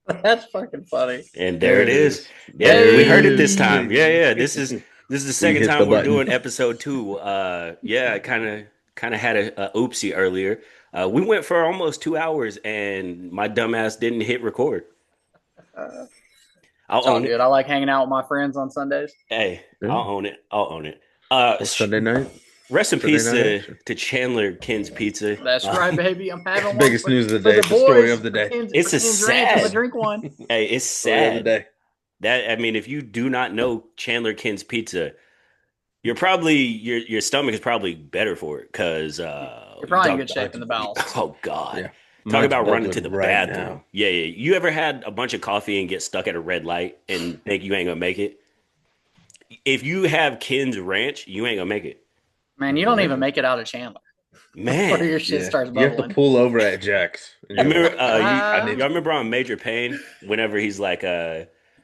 That's fucking funny. And there There it it is. is. Yeah, There we it heard it is, this time. Yeah, Hey. yeah. This is the we second hit the time we're button. doing episode 2. Yeah, I kind of had a oopsie earlier. We went for almost 2 hours, and my dumbass didn't hit record. Uh, I'll it's all own good. it. I like hanging out with my friends on Sundays. Hey, Yeah. I'll own it. I'll own it. Uh, Well, sh- Rest in Sunday peace night action. to Chandler Ken's Pizza. That's right, baby. I'm having one Biggest news of the for day. the It's the story boys of the for day. It's a Ken's Ranch. I'm gonna sad. drink one. Hey, it's Story of the sad. day. That I mean, if you do not know Chandler Ken's Pizza, you're probably your stomach is probably better for it because You're you probably in talk good about shape in the bowels. oh God, Yeah. talk Mine's about running to bubbling the right bathroom. now. Yeah, yeah. You ever had a bunch of coffee and get stuck at a red light and think you ain't gonna make it? If you have Ken's Ranch, you ain't gonna make it, Man, you don't even Man. make it out of Chandler before man. your shit Yeah. starts You have to bubbling. pull over at Jack's. And You you're remember like, I need y'all remember on Major Payne whenever he's like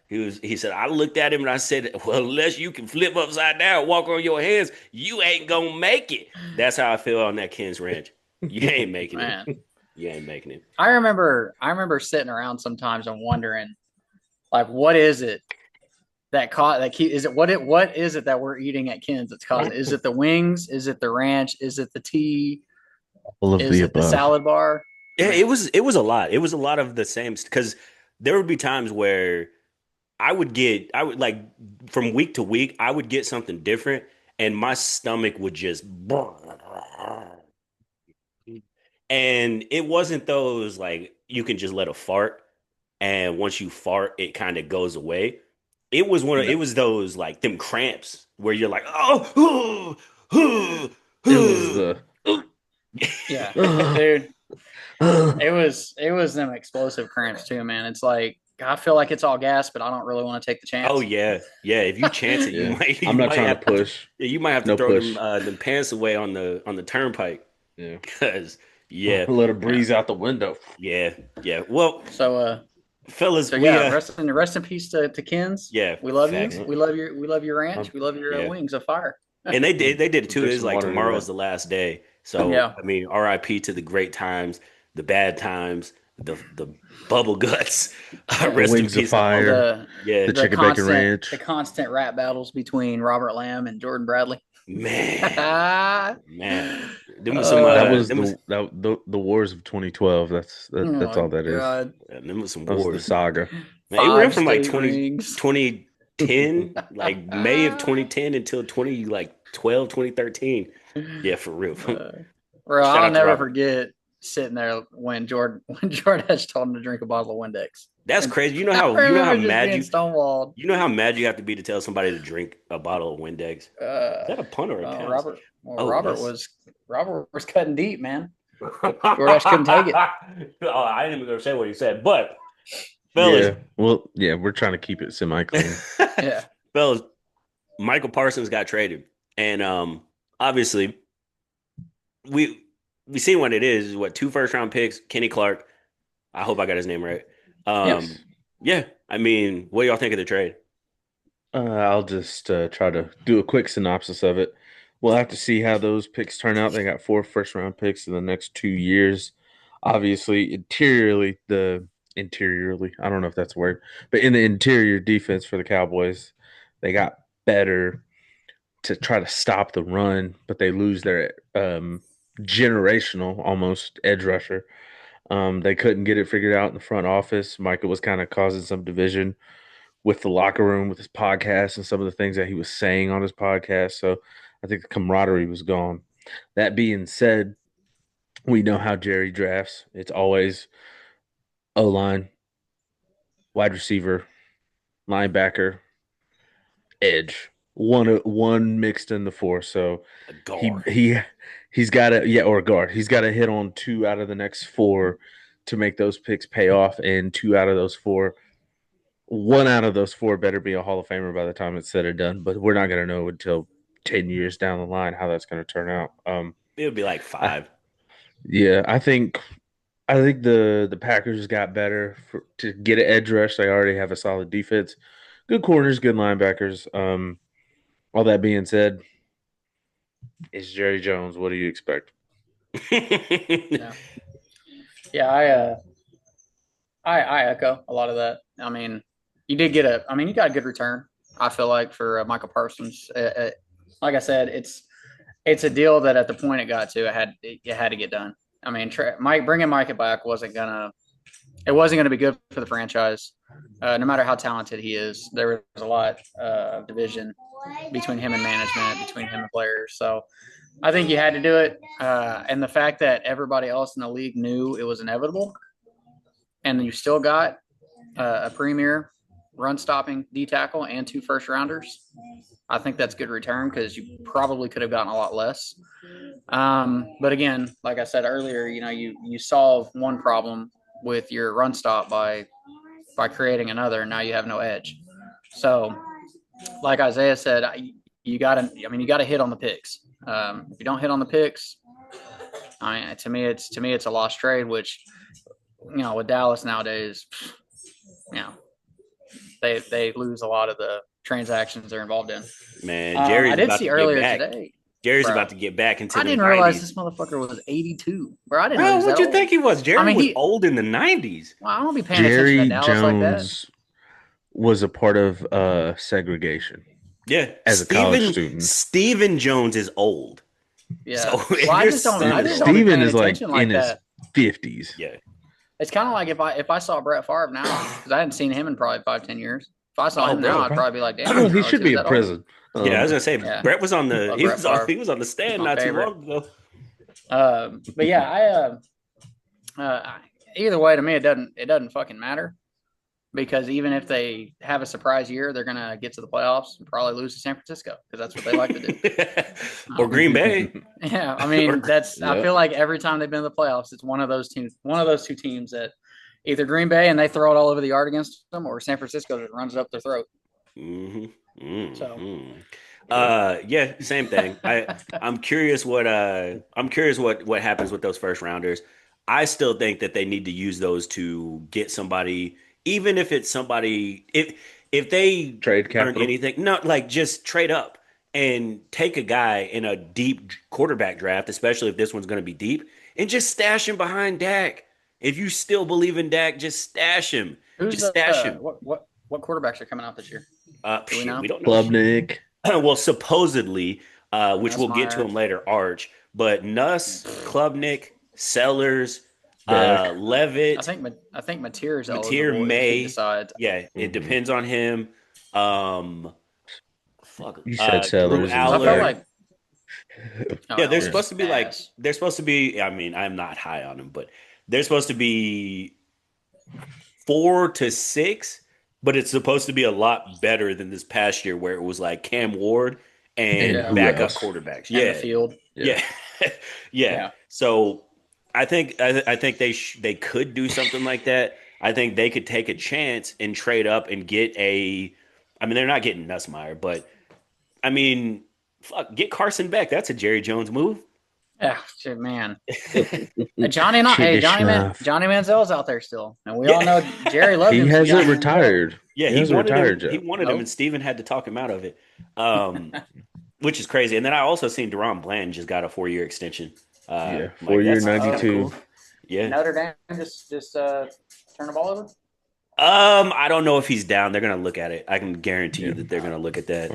he said I looked at him and I said, well, unless you can flip upside down, walk on your hands, you ain't gonna make it. That's how I feel on that Ken's Ranch. You ain't making it. Man, You ain't making it. I remember sitting around sometimes and wondering, like, what is it that keep is it what is it that we're eating at Ken's that's causing? Is it the wings? Is it the ranch? Is it the tea? all of Is the it the above. salad bar? Yeah, it Man, was it was a lot. It was a lot of the same because there would be times where I would like from week to week, I would get something different and my stomach would just and it wasn't those like you can just let a fart and once you fart it kind of goes away. It No. was those like them cramps where you're like, oh, It was the yeah, uh, dude, uh. it was them explosive cramps too, man. It's like I feel like it's all gas, but I don't really want to take the oh chance. yeah, yeah. If you chance it, Yeah. I'm you not might trying to have to push. yeah, you might have to No throw push. them pants away on the turnpike Yeah. because yeah, Let a Yeah. breeze out the window. yeah, yeah. Well, So fellas, so we yeah, rest in peace to Ken's. yeah, We love you. facts. Yeah. We love your ranch. I'm, We love your Yeah. wings of fire. And they did it I'm too. drink It's some like water into tomorrow's that. the last day. So Yeah. I mean, RIP to the great times, the bad times, the bubble guts. The Rest in wings of peace to all of them. fire, The Yeah, the the chicken bacon constant the ranch. constant rap battles between Robert Lamb and Jordan Bradley. man, uh, man. Them was some That was them was the wars of 2012. That's oh all that is. God. them was some That was the wars. saga. Man, it ran Five from like state rings. 2010, like May of 2010 until 20 like 12, 2013. Yeah, for real. Uh, bro, Shout I'll out to never Robert. forget sitting there when Jordan had told him to drink a bottle of Windex. That's And crazy. I You know how remember just mad being stonewalled. you know how mad you have to be to tell somebody to drink a bottle of Windex. Is Uh, that a pun or a well, pass? Robert, well, Oh, Robert that's. was Robert was cutting deep, man. Oh, Jordash couldn't take it. I didn't even gonna say what he said, but fellas, Yeah. Well, yeah, we're trying to keep it semi-clean. Yeah, fellas, Michael Parsons got traded, and obviously we we seen what it is. What two first round picks? Kenny Clark. I hope I got his name right. yep. Um, Yes. yeah. I mean, what do y'all think of the trade? I'll just try to do a quick synopsis of it. We'll have to see how those picks turn out. They got 4 first-round picks in the next 2 years. Obviously, interiorly, I don't know if that's a word, but in the interior defense for the Cowboys, they got better to try to stop the run, but they lose their generational almost edge rusher. They couldn't get it figured out in the front office. Micah was kind of causing some division with the locker room, with his podcast, and some of the things that he was saying on his podcast. So I think the camaraderie was gone. That being said, we know how Jerry drafts. It's always O line, wide receiver, linebacker, edge. One mixed in the four. So A he guard. he he's got to yeah or guard. He's got to hit on 2 out of the next 4 to make those picks pay off, and 2 out of those 4. 1 out of those 4 better be a Hall of Famer by the time it's said and done. But we're not going to know until 10 years down the line how that's going to turn out. It would be like I, five. yeah, I think the Packers got better to get an edge rush. They already have a solid defense, good corners, good linebackers. All that being said, it's Jerry Jones. What do you expect? Yeah, yeah. I echo a lot of that. I mean, you got a good return. I feel like for Micah Parsons, like I said, it's a deal that at the point it got to, it had to get done. I mean, bringing Micah back it wasn't gonna be good for the franchise. No matter how talented he is, there was a lot of division between him and management, between him and players. So I think you had to do it, and the fact that everybody else in the league knew it was inevitable, and you still got a premier run stopping D tackle and 2 first rounders. I think that's good return because you probably could have gotten a lot less. But again, like I said earlier, you solve one problem with your run stop by creating another, and now you have no edge. So, like Isaiah said, you got to hit on the picks. If you don't hit on the picks, to me it's a lost trade. Which with Dallas nowadays, you know, they lose a lot of the transactions they're involved in. Man, Jerry's I did about see to earlier get back. today. Jerry's Bro, about to get back into I the didn't 90s. realize this motherfucker was 82. Bro, I didn't know he was What'd that you old. think he was? Jerry was he, old in the 90s. Well, I don't be paying Jerry attention to Dallas like that. Jones was a part of segregation. Yeah, as a college student. Steven Jones is old. Yeah. So well, I just don't be Steven is like attention in that. his 50s. Yeah. It's kind of like if I saw Brett Favre now, because I hadn't seen him in probably 5-10 years. If I saw him now, I'd probably be like, damn. He should be in prison. Yeah, I was gonna say Brett was on the he was on the stand not too long ago. But yeah, either way, to me it doesn't fucking matter, because even if they have a surprise year, they're gonna get to the playoffs and probably lose to San Francisco because that's what they like to do. Or Green Bay. Yeah, I mean I feel like every time they've been in the playoffs, it's one of those two teams that either Green Bay and they throw it all over the yard against them, or San Francisco just runs it up their throat. Mm-hmm. Mm-hmm. So, yeah, same thing. I'm curious what happens with those first rounders. I still think that they need to use those to get somebody, even if it's somebody if they trade capital, anything, not like just trade up and take a guy in a deep quarterback draft, especially if this one's going to be deep, and just stash him behind Dak. If you still believe in Dak, just stash him. Stash him. What quarterbacks are coming out this year? We don't know. Klubnik. Well, supposedly, which we'll get to him later, Arch, but Nuss, Klubnik, Sellers, Levitt. I think Mateer's Mateer may decide. Yeah, it depends on him. You said Sellers. I felt like they're supposed to be I mean, I'm not high on him, but they're supposed to be 4 to 6. But it's supposed to be a lot better than this past year, where it was like Cam Ward and backup quarterbacks. Yeah, the field. Yeah. So I think they could do something like that. I think they could take a chance and trade up and get I mean, they're not getting Nussmeier, but I mean, get Carson Beck. That's a Jerry Jones move. Yeah, shit, man. Johnny Manziel's out there still, and we all know Jerry loves him. He hasn't retired. Yeah, he wanted him, and Steven had to talk him out of it, which is crazy. And then I also seen DeRon Bland just got a 4-year extension. 4-year, 92. Cool. Yeah, Notre Dame just turn the ball over. I don't know if he's down. They're gonna look at it. I can guarantee you that they're gonna look at that.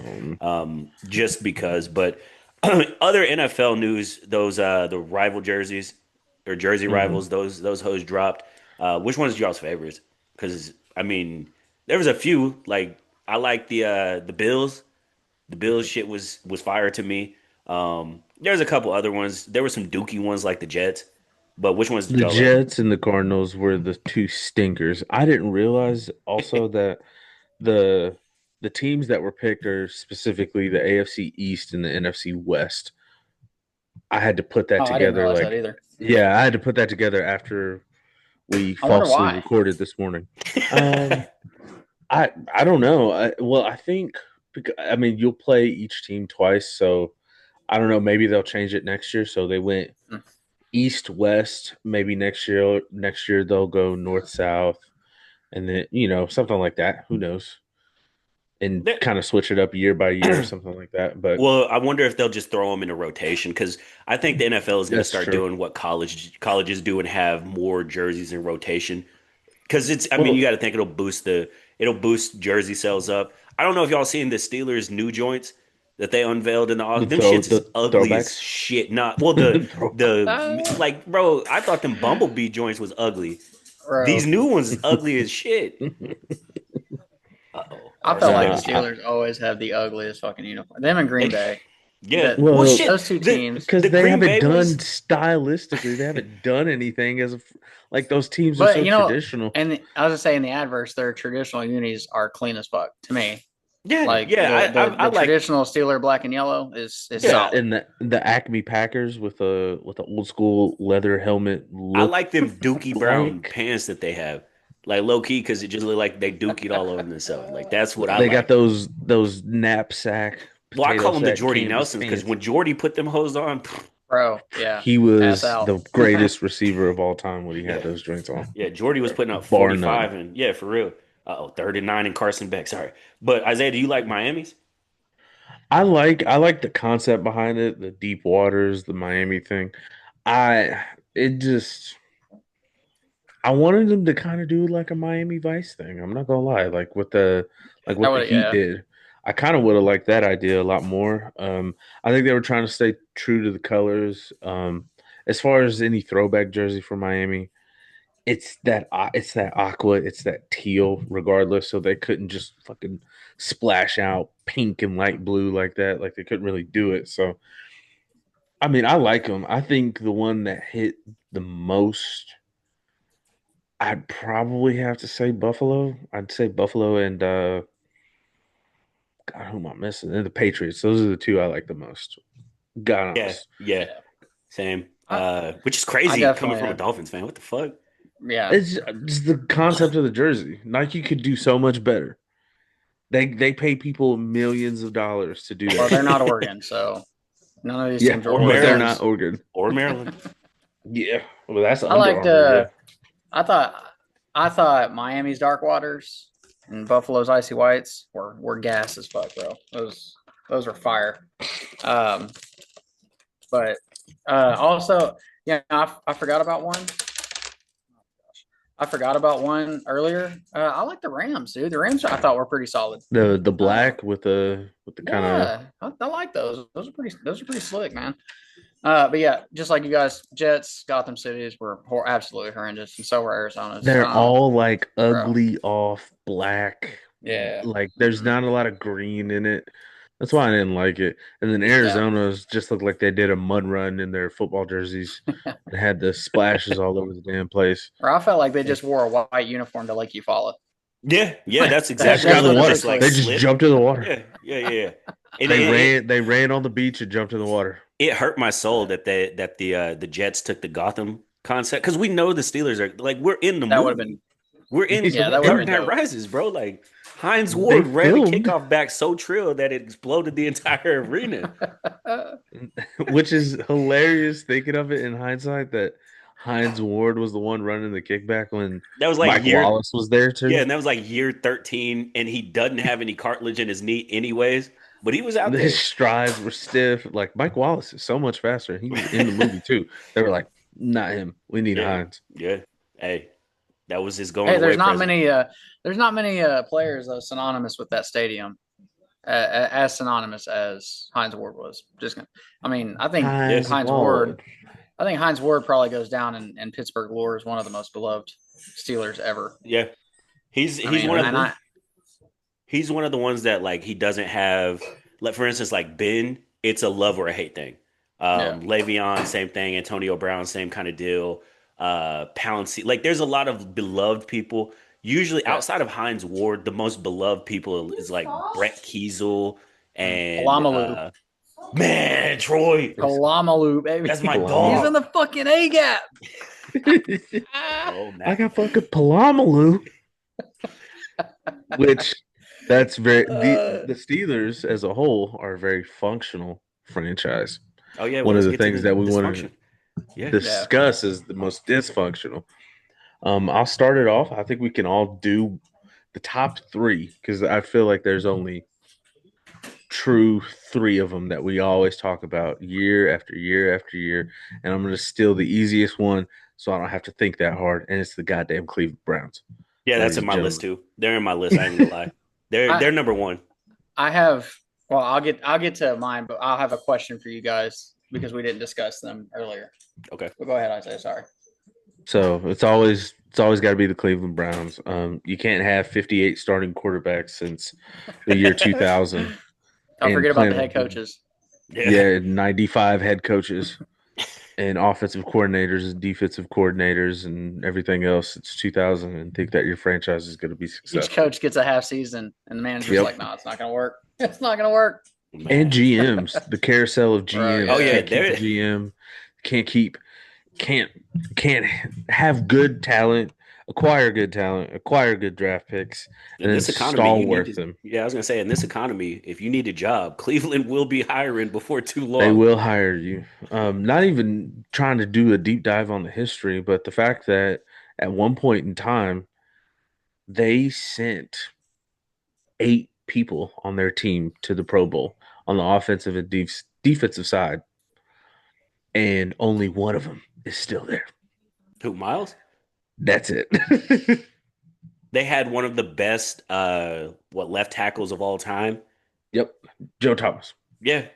Just because, but. Other NFL news, those the rival jerseys or jersey rivals, those hoes dropped. Which one's y'all's favorites? Because I mean, there was a few. Like I like the Bills. The Bills shit was fire to me. There's a couple other ones. There were some dookie ones like the Jets. But which ones? The Jets and the Cardinals were the two stinkers. I didn't realize also that the teams that were picked are specifically the AFC East and the NFC West. I had to put that together. I didn't realize that either. Yeah, I had to put that together after we falsely recorded this morning. I don't know. I think you'll play each team twice, so I don't know. Maybe they'll change it next year. So they went East West. Maybe next year they'll go North South, and then something like that. Who knows? And kind of switch it up year by year or something like that. But I wonder if they'll just throw them in a rotation, because I think the NFL is going to start doing what colleges do and have more jerseys in rotation because it's. I mean, Well, you got to think it'll boost jersey sales up. I don't know if y'all seen the Steelers' new joints that they unveiled in the them shits is the ugly as throwbacks. shit. Not well the Uh, like bro. I thought them Bumblebee joints was ugly. bro, These new ones is ugly as shit. Uh-oh, I felt Carson like Beck the Nah, is here. Steelers always have the ugliest fucking uniform. Them and Green Bay. Yeah. That Well, well, shit. those two The teams. because the they Green haven't Bay done ones. stylistically, they haven't done anything like those teams are But so traditional. and I was gonna say in the adverse, their traditional unis are clean as fuck to me. Yeah, Like yeah. I the like. traditional Steeler black and yellow is Yeah, Yeah, solid. and the Acme Packers with a old school leather helmet I look like them Dookie Brown like pants that they have, like low key, because it just look like they dookied all over themselves. Like that's what I they got like. those knapsack Well, I potato call them the sack Jordy canvas Nelsons because pants. when Jordy put them hose on, Bro, yeah. He Ass was out. the greatest receiver of all time when he had yeah, those joints on, yeah, Jordy was putting up bar none. 45 and yeah, for real. Oh, 39 and Carson Beck. Sorry, but Isaiah, do you like Miami's? I like the concept behind it, the deep waters, the Miami thing. I it just I wanted them to kind of do like a Miami Vice thing. I'm not gonna lie, like That what the would Heat yeah. did. I kind of would have liked that idea a lot more. I think they were trying to stay true to the colors. As far as any throwback jersey for Miami, it's that aqua, it's that teal, regardless. So they couldn't just fucking splash out pink and light blue like that. Like they couldn't really do it. So I mean, I like them. I think the one that hit the most, I'd probably have to say Buffalo. I'd say Buffalo and God, who am I missing? And the Patriots. Those are the two I like the most. God Yeah, honest. yeah, Yeah. same. I Which is I crazy coming definitely from a Dolphins fan. What the fuck? yeah. It's just the concept of the jersey. Nike could do so much better. They pay people millions of dollars to do Well, that they're shit. not Oregon, so none of these Yeah, teams are Or but they're Oregon. not Maryland, Oregon. or Maryland. Yeah, well, that's I Under liked Armour. Yeah, I thought I thought Miami's Dark Waters and Buffalo's Icy Whites were gas as fuck, bro. Those are fire. Um, but also, yeah, I forgot about one. I forgot about one earlier. I like the Rams, dude. The Rams I thought were pretty solid. the Um, black with the kind of yeah, I like those. Those are pretty slick, man. But yeah, just like you guys, Jets, Gotham Cities were absolutely horrendous, and so were Arizona's. they're all like Bro. ugly off black. Yeah. Like there's Mm-mm. not a lot of green in it. That's why I didn't like it. And then Yeah. Arizona's just looked like they did a mud run in their football jerseys and had the splashes all over the damn place. Or I felt like they just wore a white uniform to Lake Eufaula. Yeah, yeah, that's They just exactly got That's in the it. what it water. Just looks like like. They just slip. jumped in the water. Yeah, yeah, yeah, yeah. And They ran on the beach and jumped in the water. it hurt my soul that the Jets took the Gotham concept because we know the Steelers are like we're in the That would have been movie. We're in yeah, that would have Dark been Knight dope. Rises, bro. Like Heinz They Ward ran the filmed, kickoff back so trill that it exploded the entire arena. which is hilarious thinking of it in hindsight that Heinz Ward was the one running the kickback when That was like Mike year Wallace was there yeah, too. and that was like year 13, and he doesn't have any cartilage in his knee anyways, but he was out His there. strides were stiff. Like Mike Wallace is so much faster. He was in the movie too. They were like, not him. We need Yeah, Hines. yeah. Hey, that was his going Hey, away present. there's not many players synonymous with that stadium, as synonymous as Heinz Ward was. I mean, Yeah, Hines Ward. I think Heinz Ward probably goes down in Pittsburgh lore as one of the most beloved Steelers ever. yeah. He's I he's mean, one of and I he's one of the ones that like he doesn't have like for instance like Ben, it's a love or a hate thing. yeah, Le'Veon, same thing. Antonio Brown, same kind of deal. Pouncey, like there's a lot of beloved people. Usually yeah. outside of Heinz Ward, the most beloved people is like Brett Kiesel and Palamalu, man Troy. Palamalu, baby. That's my He's Palama. in dog. the fucking A gap. Oh, I got Mac. fucking Palamalu. Which that's very Uh, the Steelers as a whole are a very functional franchise. Oh yeah, well One of let's the get to things the that we want dysfunction. to Yeah. yeah. discuss is the most dysfunctional. I'll start it off. I think we can all do the top three because I feel like there's only true three of them that we always talk about year after year after year. And I'm going to steal the easiest one. so I don't have to think that hard. And it's the goddamn Cleveland Browns, Yeah, that's ladies in and my list gentlemen. too. They're in my list. I ain't gonna lie. They're I number one. I have. Well, I'll get to mine, but I'll have a question for you guys because we didn't discuss them earlier. Okay. But go ahead, Isaiah. Sorry. So it's always got to be the Cleveland Browns. You can't have 58 starting quarterbacks since the year 2000 Don't and forget about the plan on head doing. coaches. Yeah. 95 head coaches and offensive coordinators and defensive coordinators and everything else. It's 2000 and think that your franchise is going to be Each successful. coach gets a half season, and the manager's Yep. like, "No, it's not going to work. It's not going to work." And Man. GMs, the carousel of Bro, GMs Oh yeah, yeah. can't keep a they're GM, can't keep, can't, can't have good talent, acquire good draft picks, in and then this economy, you need stalwart to. them. Yeah, I was gonna say in this economy, if you need a job, Cleveland will be hiring before too They long. will hire you. Not even trying to do a deep dive on the history, but the fact that at one point in time, they sent 8 people on their team to the Pro Bowl on the offensive and defensive side, and only one of them is still there. Who, Miles? That's it. They had one of the best left tackles of all time. Yep. Joe Thomas. Yeah.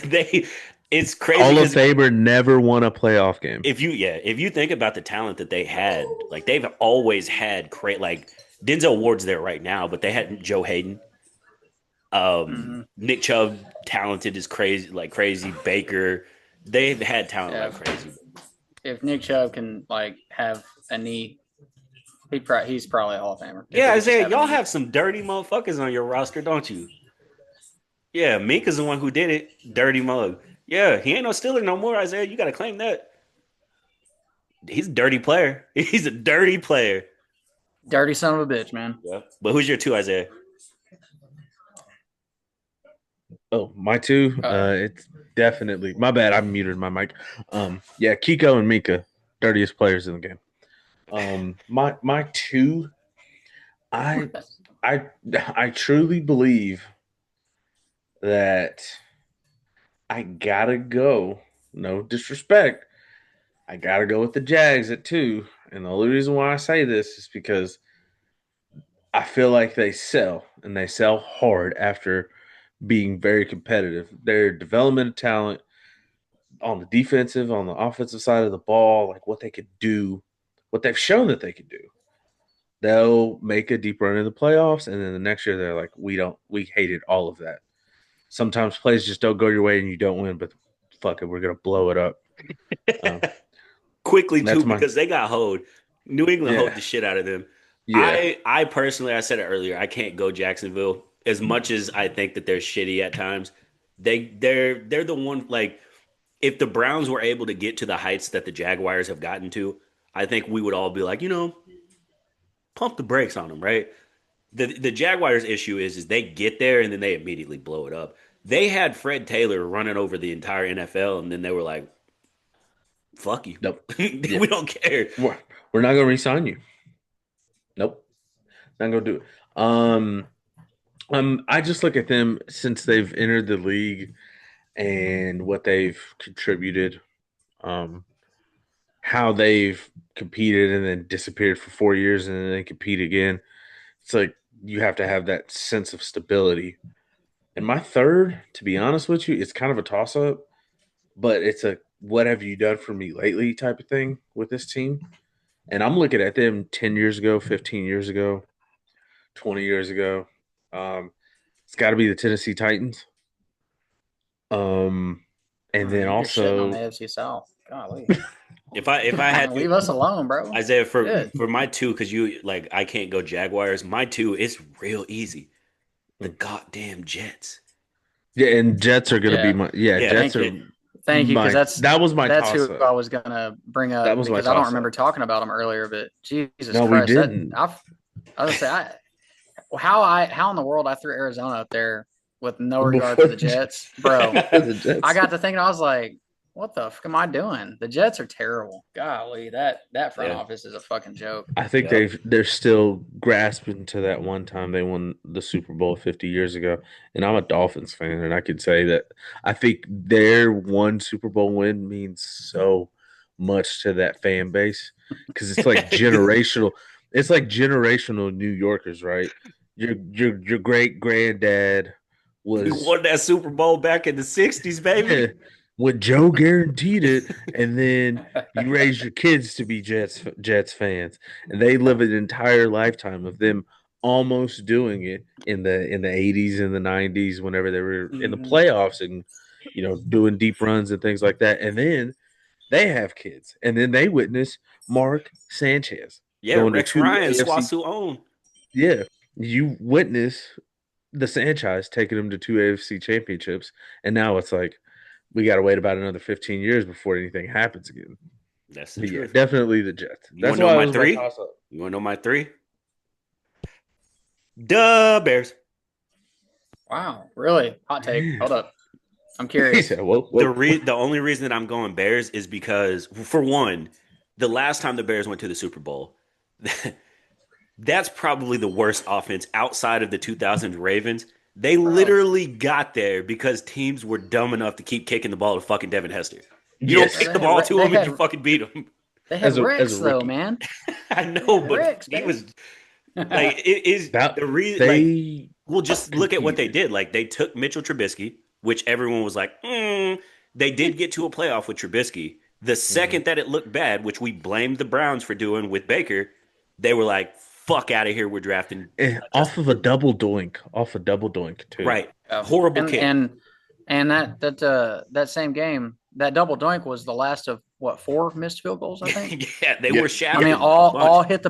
they it's crazy Hall of because Famer, never won a playoff game. if you think about the talent that they had, like they've always had great like Denzel Ward's there right now, but they had Joe Hayden. Mm-hmm. Nick Chubb, talented is crazy, like crazy. Baker, they've had talent Yeah. like crazy. If Nick Chubb can like have a knee, he's probably a Hall of Famer. If Yeah, he could just Isaiah, have a y'all knee. have some dirty motherfuckers on your roster, don't you? Yeah, Minka's the one who did it. Dirty mug. Yeah, he ain't no Steeler no more, Isaiah. You got to claim that. He's a dirty player. He's a dirty player. Dirty son of a bitch, man. Yeah. But who's your two, Isaiah? Oh, my two. It's definitely my bad. I muted my mic. Yeah, Kiko and Mika, dirtiest players in the game. My two. I I truly believe that I gotta go. No disrespect. I gotta go with the Jags at 2. And the only reason why I say this is because I feel like they sell and they sell hard after being very competitive. Their development of talent on the defensive, on the offensive side of the ball, like what they could do, what they've shown that they could do. They'll make a deep run in the playoffs, and then the next year they're like, we hated all of that. Sometimes plays just don't go your way and you don't win, but fuck it, we're gonna blow it up. Um, Quickly too, that's my because they got hoed. New England hoed yeah, the shit out of them. yeah. I personally, I said it earlier, I can't go Jacksonville as much as I think that they're shitty at times. They're the one like if the Browns were able to get to the heights that the Jaguars have gotten to, I think we would all be like, pump the brakes on them, right? The Jaguars issue is they get there and then they immediately blow it up. They had Fred Taylor running over the entire NFL, and then they were like, "Fuck you, Nope. Yeah. we don't care." We're not gonna resign you. Nope. Not gonna do it. I just look at them since they've entered the league and what they've contributed, um, how they've competed and then disappeared for 4 years and then they compete again. It's like you have to have that sense of stability. And my third, to be honest with you, it's kind of a toss up, but it's a what have you done for me lately type of thing with this team. And I'm looking at them 10 years ago, 15 years ago, 20 years ago. Um, it's got to be the Tennessee Titans. Um, and then You're shitting on the also, AFC South. Golly. If I had Leave to, us alone, bro. Isaiah, Good. for my two, because you like I can't go Jaguars. My two, it's real easy. The goddamn Jets. yeah, and Jets are going to be Yeah. my, yeah, Yeah, Jets Thank are you. Thank you, because that was my that's toss who up. I was gonna bring That up was my because I don't toss remember up. talking about them earlier. But Jesus No, we Christ, didn't. I was gonna say how in the world I threw Arizona up there with no regard Before for the Jets, bro. before the Jets. I got to thinking, I was like, what the fuck am I doing? The Jets are terrible. Golly, that front Yeah. office is a fucking joke. I think Yep. they're still grasping to that one time they won the Super Bowl 50 years ago. And I'm a Dolphins fan, and I could say that I think their one Super Bowl win means so much to that fan base because it's like generational. It's like generational New Yorkers, right? Your great granddad We was won that Super Bowl back in the 60s, baby. yeah, when Joe guaranteed it, and then you raise your kids to be Jets fans, and they live an entire lifetime of them almost doing it in the 80s and the 90s whenever they were in the Mhm. playoffs and doing deep runs and things like that. And then they have kids, and then they witness Mark Sanchez Yeah, going to Rex two Ryan, AFC. Swasu on. Yeah, you witness the Sanchez taking them to two AFC championships, and now it's like we got to wait about another 15 years before anything happens again. That's the But yeah, truth. definitely the Jets. You want That's to know why it my was my three? toss up. You want to know my three? Duh, Bears. Wow, really? Hot take. Hold up. I'm curious. Yeah, whoa. The only reason that I'm going Bears is because, for one, the last time the Bears went to the Super Bowl, that's probably the worst offense outside of the 2000 Ravens. They literally got there because teams were dumb enough to keep kicking the ball to fucking Devin Hester. You don't Yes, kick the ball to him and you fucking beat him. They had as a Rex though, rookie. man. I know, but Rex, he baby. was like, it is That the reason. Like, they well, just look at what they competed. did. Like, they took Mitchell Trubisky, which everyone was like, They did get to a playoff with Trubisky. The second that it looked bad, which we blamed the Browns for doing with Baker, they were like, fuck out of here. We're drafting Off Justin of a Fields. double doink too. Right. Horrible and kick. and that same game, that double doink was the last of what, 4 missed field goals, I think. Yeah, they Yeah. were I shafted. mean, a bunch. all hit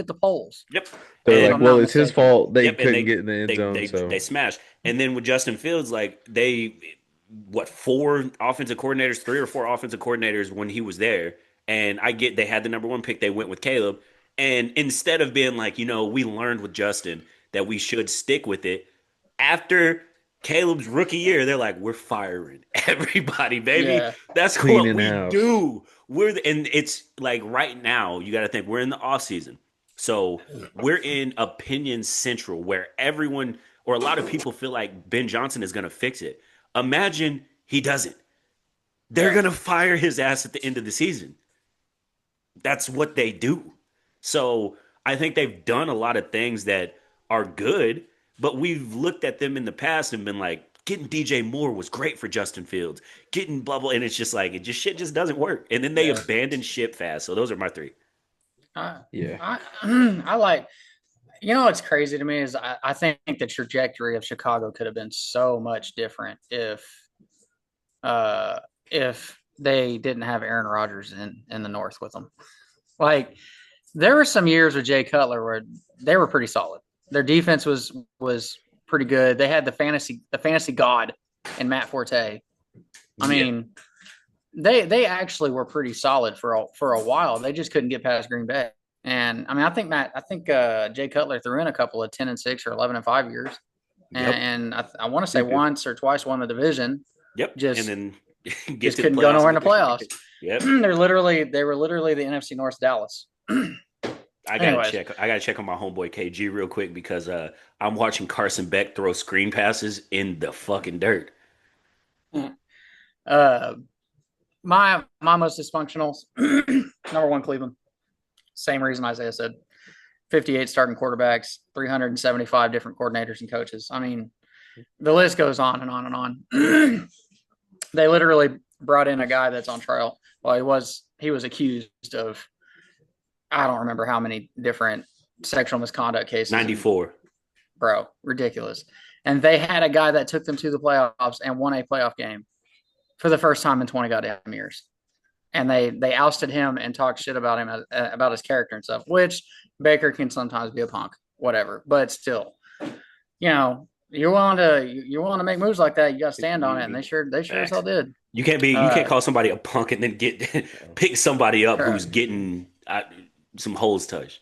the poles. Yep. They're And like, I'm well, not it's his mistaken. fault they Yep, and couldn't get in the end zone. they So smashed. And then with Justin Fields, like four offensive coordinators, 3 or 4 offensive coordinators when he was there. And I get they had the number 1 pick, they went with Caleb. And instead of being like, we learned with Justin that we should stick with it, after Caleb's rookie year, they're like, we're firing everybody, baby. Yeah. That's what Cleaning we house. do. And it's like right now, you got to think we're in the off season. So we're in opinion central where everyone or a lot of people feel like Ben Johnson is going to fix it. Imagine he doesn't. They're going to fire his ass at the end of the season. That's what they do. So I think they've done a lot of things that are good, but we've looked at them in the past and been like, getting DJ Moore was great for Justin Fields. Getting blah blah, and it's just like shit just doesn't work. And then they abandon ship fast. So those are my 3. yeah. I like, what's crazy to me is I think the trajectory of Chicago could have been so much different if they didn't have Aaron Rodgers in the North with them. Like, there were some years with Jay Cutler where they were pretty solid. Their defense was pretty good. They had the fantasy god in Matt Forte. I mean, they actually were pretty solid for a while. They just couldn't get past Green Bay. And I mean, I think Jay Cutler threw in a couple of 10-6 or 11-5 years. Yep. And I want to say once or twice won the division. Yep. Just and then just couldn't go nowhere in the playoffs. Yep. They were literally the NFC North Dallas. I gotta check on my homeboy KG real quick because I'm watching Carson Beck throw screen passes in the fucking dirt. My most dysfunctional, number 1, Cleveland. Same reason Isaiah said. 58 starting quarterbacks, 375 different coordinators and coaches. I mean, the list goes on and on and on. They literally brought in a guy that's on trial. Well, he was accused of, I don't remember how many different sexual misconduct cases. 94. Bro, ridiculous. And they had a guy that took them to the playoffs and won a playoff game for the first time in 20 goddamn years. And they ousted him and talked shit about him, about his character and stuff, which Baker can sometimes be a punk, whatever. But still, you're willing to make moves like that, you got to stand on it, and they sure as hell did. You can't call somebody a punk and then pick somebody up who's getting some holes touched,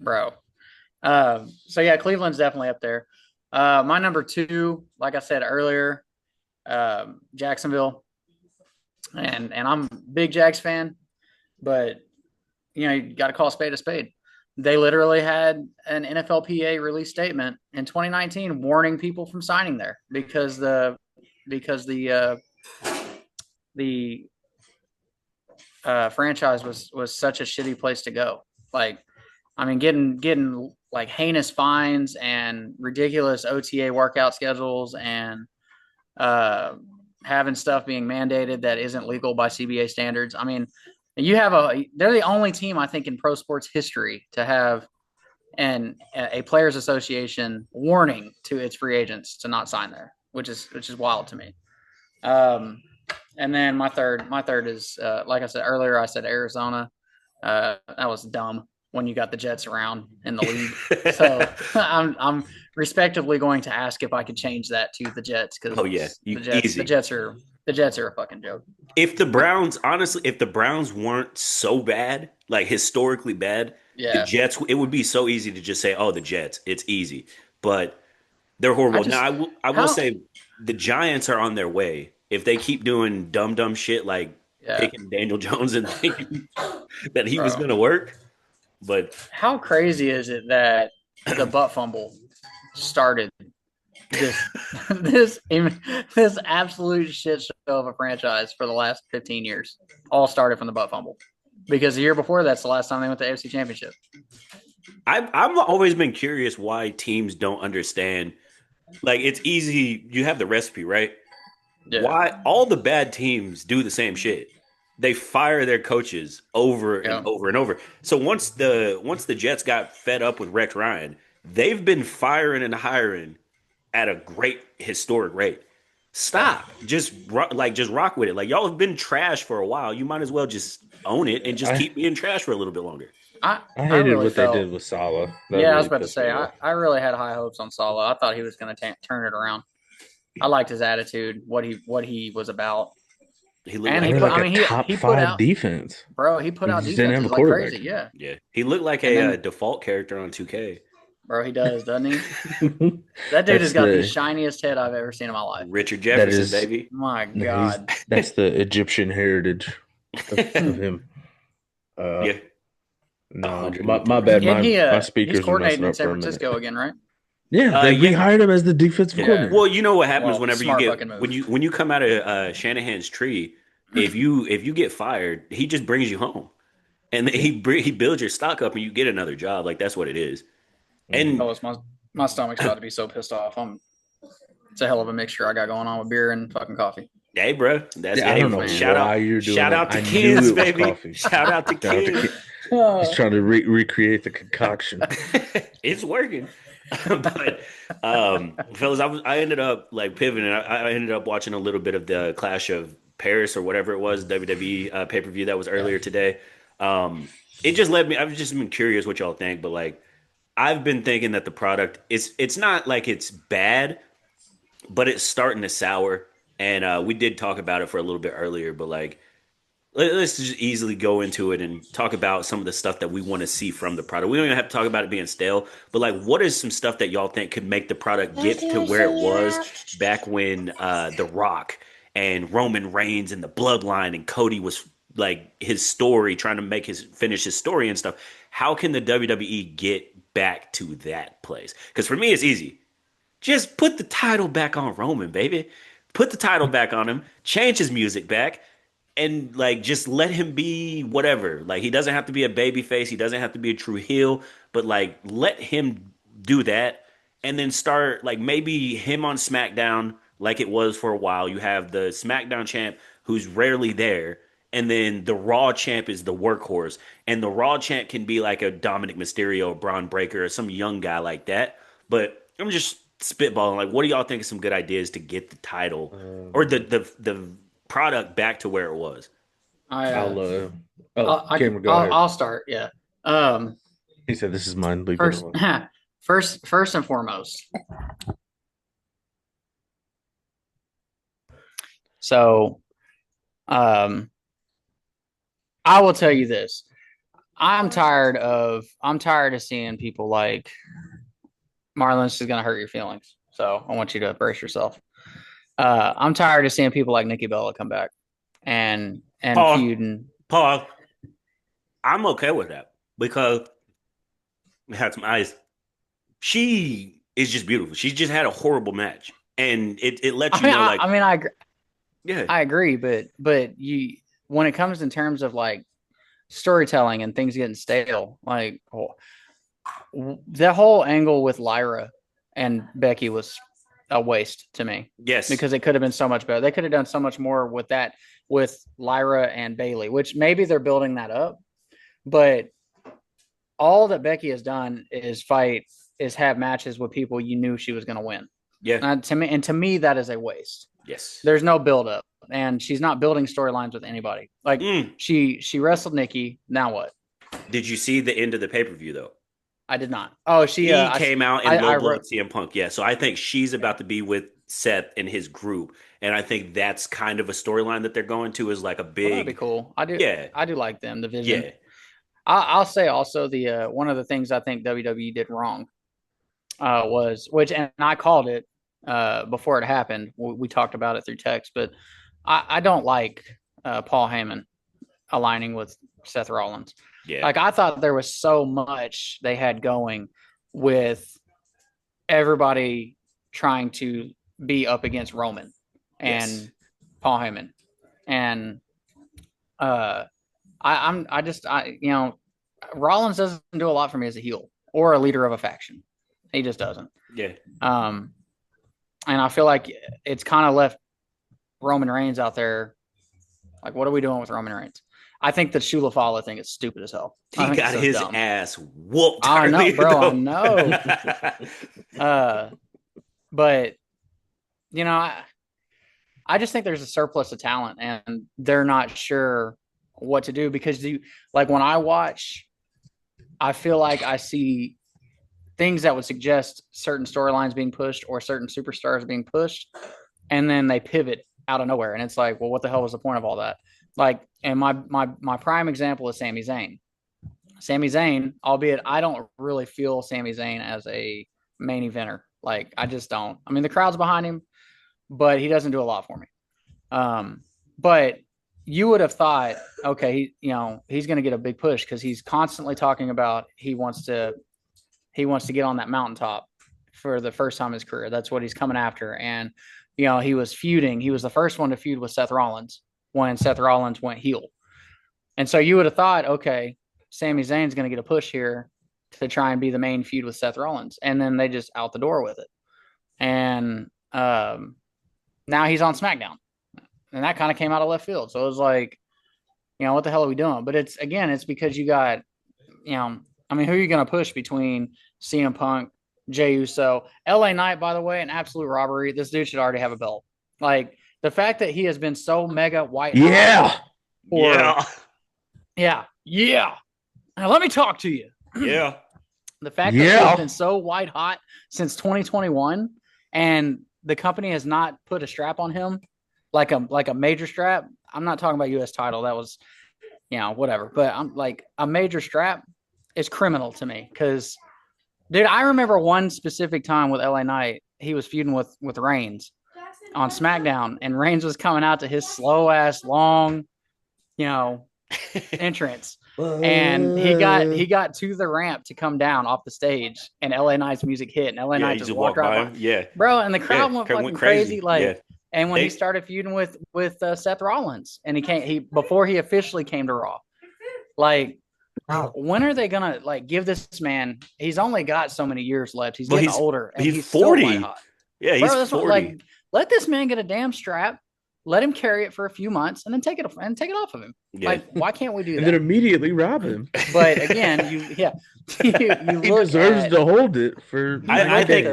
bro. So yeah, Cleveland's definitely up there. My number 2, like I said earlier, Jacksonville. And I'm a big Jags fan, but you got to call a spade a spade. They literally had an NFLPA release statement in 2019 warning people from signing there because the franchise was such a shitty place to go. Like, I mean, getting like heinous fines and ridiculous OTA workout schedules and having stuff being mandated that isn't legal by CBA standards. I mean, they're the only team I think in pro sports history to have a players association warning to its free agents to not sign there, which is wild to me. And then my third is like I said earlier, I said Arizona. That was dumb when you got the Jets around in the league. So I'm respectively going to ask if I could change that to the Jets because the Jets are a fucking joke. If the Browns weren't so bad, like historically bad, the Jets, it would be so easy to just say, "Oh, the Jets." It's easy, but they're horrible. I will say the Giants are on their way. If they keep doing dumb shit like picking Daniel Jones and thinking that he was going to work. But how crazy is it that the butt fumble started this absolute shit show of a franchise for the last 15 years? All started from the butt fumble because the year before that's the last time they went to the AFC Championship. I've always been curious why teams don't understand. Like, it's easy. You have the recipe, right? Yeah. Why all the bad teams do the same shit? They fire their coaches over and over and over. So once the Jets got fed up with Rex Ryan, they've been firing and hiring at a great historic rate. Stop. Just rock with it. Like, y'all have been trash for a while. You might as well just own it and just keep being trash for a little bit longer. I hated what they did with Saleh. I was about to say, I really had high hopes on Saleh. I thought he was going to turn it around. I liked his attitude, what he was about. He looked top 5 defense, bro. He put out defenses like crazy. Yeah. He looked like a default character on 2K. Bro, he does, doesn't he? That dude has got the shiniest head I've ever seen in my life. Richard Jefferson, baby. My God, that's the Egyptian heritage of him. Yeah. No, my bad. My speakers he's coordinating in San Francisco again, right? Yeah, they rehired him as the defensive coordinator. Well, you know what happens whenever you get when you come out of Shanahan's tree. If you get fired, he just brings you home, and he builds your stock up, and you get another job. Like, that's what it is. And my stomach's about to be so pissed off. It's a hell of a mixture I got going on with beer and fucking coffee. Hey, bro, I don't know why you're doing. Shout out to kids, baby. Shout out to kids. He's trying to recreate the concoction. It's working. But fellas, I ended up like pivoting. I ended up watching a little bit of the Clash of Paris or whatever it was, WWE pay-per-view that was earlier today. It just led me. I've just been curious what y'all think, but like I've been thinking that the product it's not like it's bad, but it's starting to sour. And we did talk about it for a little bit earlier, but like let's just easily go into it and talk about some of the stuff that we want to see from the product. We don't even have to talk about it being stale, but like, what is some stuff that y'all think could make the product get to where it was back when The Rock and Roman Reigns and the Bloodline and Cody was like his story, trying to finish his story and stuff? How can the WWE get back to that place? Because for me, it's easy. Just put the title back on Roman, baby. Put the title back on him. Change his music back. And like, just let him be whatever. Like, he doesn't have to be a baby face. He doesn't have to be a true heel. But like, let him do that, and then start like maybe him on SmackDown, like it was for a while. You have the SmackDown champ who's rarely there, and then the Raw champ is the workhorse. And the Raw champ can be like a Dominic Mysterio, or Braun Breaker, or some young guy like that. But I'm just spitballing. Like, what do y'all think of some good ideas to get the title or the product back to where it was? Cameron, go ahead. I'll start. Yeah. He said, "This is mine." First and foremost. So, I will tell you this. I'm tired of seeing people like Marlon. This is going to hurt your feelings, so I want you to brace yourself. I'm tired of seeing people like Nikki Bella come back and feud. Paul, I'm okay with that because we had some eyes. She is just beautiful. She just had a horrible match, and it lets you know. Like, I mean, I agree. Yeah, I agree, but when it comes in terms of like storytelling and things getting stale, like the whole angle with Lyra and Becky was a waste to me. Yes. Because it could have been so much better. They could have done so much more with that, with Lyra and Bailey, which maybe they're building that up. But all that Becky has done is have matches with people you knew she was going to win. Yeah. To me, that is a waste. Yes. There's no build up, and she's not building storylines with anybody. Like she wrestled Nikki. Now what? Did you see the end of the pay-per-view though? I did not. Oh, he came out in low blood CM Punk. Yeah, so I think she's about to be with Seth and his group, and I think that's kind of a storyline that they're going to is like a big. That'd be cool. I do like them. The Vision. Yeah. I'll say also the one of the things I think WWE did wrong was and I called it before it happened. We talked about it through text, but I don't like Paul Heyman aligning with Seth Rollins. Yeah. Like I thought there was so much they had going with everybody trying to be up against Roman and Paul Heyman. And Rollins doesn't do a lot for me as a heel or a leader of a faction. He just doesn't. Yeah. And I feel like it's kind of left Roman Reigns out there. Like, what are we doing with Roman Reigns? I think the Shula Fala thing is stupid as hell. He got his ass whooped. I know, bro. I know. But I just think there's a surplus of talent, and they're not sure what to do because when I watch, I feel like I see things that would suggest certain storylines being pushed or certain superstars being pushed, and then they pivot out of nowhere, and it's like, well, what the hell was the point of all that? Like, and my prime example is Sami Zayn. Sami Zayn, albeit I don't really feel Sami Zayn as a main eventer. Like, I just don't. I mean, the crowd's behind him, but he doesn't do a lot for me. But you would have thought, okay, he's going to get a big push because he's constantly talking about he wants to get on that mountaintop for the first time in his career. That's what he's coming after. And, he was feuding. He was the first one to feud with Seth Rollins when Seth Rollins went heel. And so you would have thought, okay, Sami Zayn's going to get a push here to try and be the main feud with Seth Rollins. And then they just out the door with it. And now he's on SmackDown. And that kind of came out of left field. So it was like, what the hell are we doing? But it's because you got, who are you going to push between CM Punk, Jey Uso, LA Knight, by the way, an absolute robbery. This dude should already have a belt. Like, the fact that he has been so mega white. Yeah. Yeah. Now let me talk to you. Yeah. The fact that he's been so white hot since 2021 and the company has not put a strap on him, like a major strap. I'm not talking about US title. That was, whatever. But I'm like, a major strap is criminal to me because, dude, I remember one specific time with LA Knight. He was feuding with Reigns on SmackDown, and Reigns was coming out to his slow ass long, entrance, and he got to the ramp to come down off the stage, and LA Knight's music hit, and LA Knight just walked right by him. Bro, and the crowd went fucking crazy. And when he started feuding with Seth Rollins, and before he officially came to Raw, like, when are they gonna give this man? He's only got so many years left. He's getting older, and he's 40. So white hot. Yeah, he's 40. Let this man get a damn strap. Let him carry it for a few months, and then take it off of him. Yeah. Like, why can't we do that? And then immediately rob him. But again, you he deserves to hold it for. I think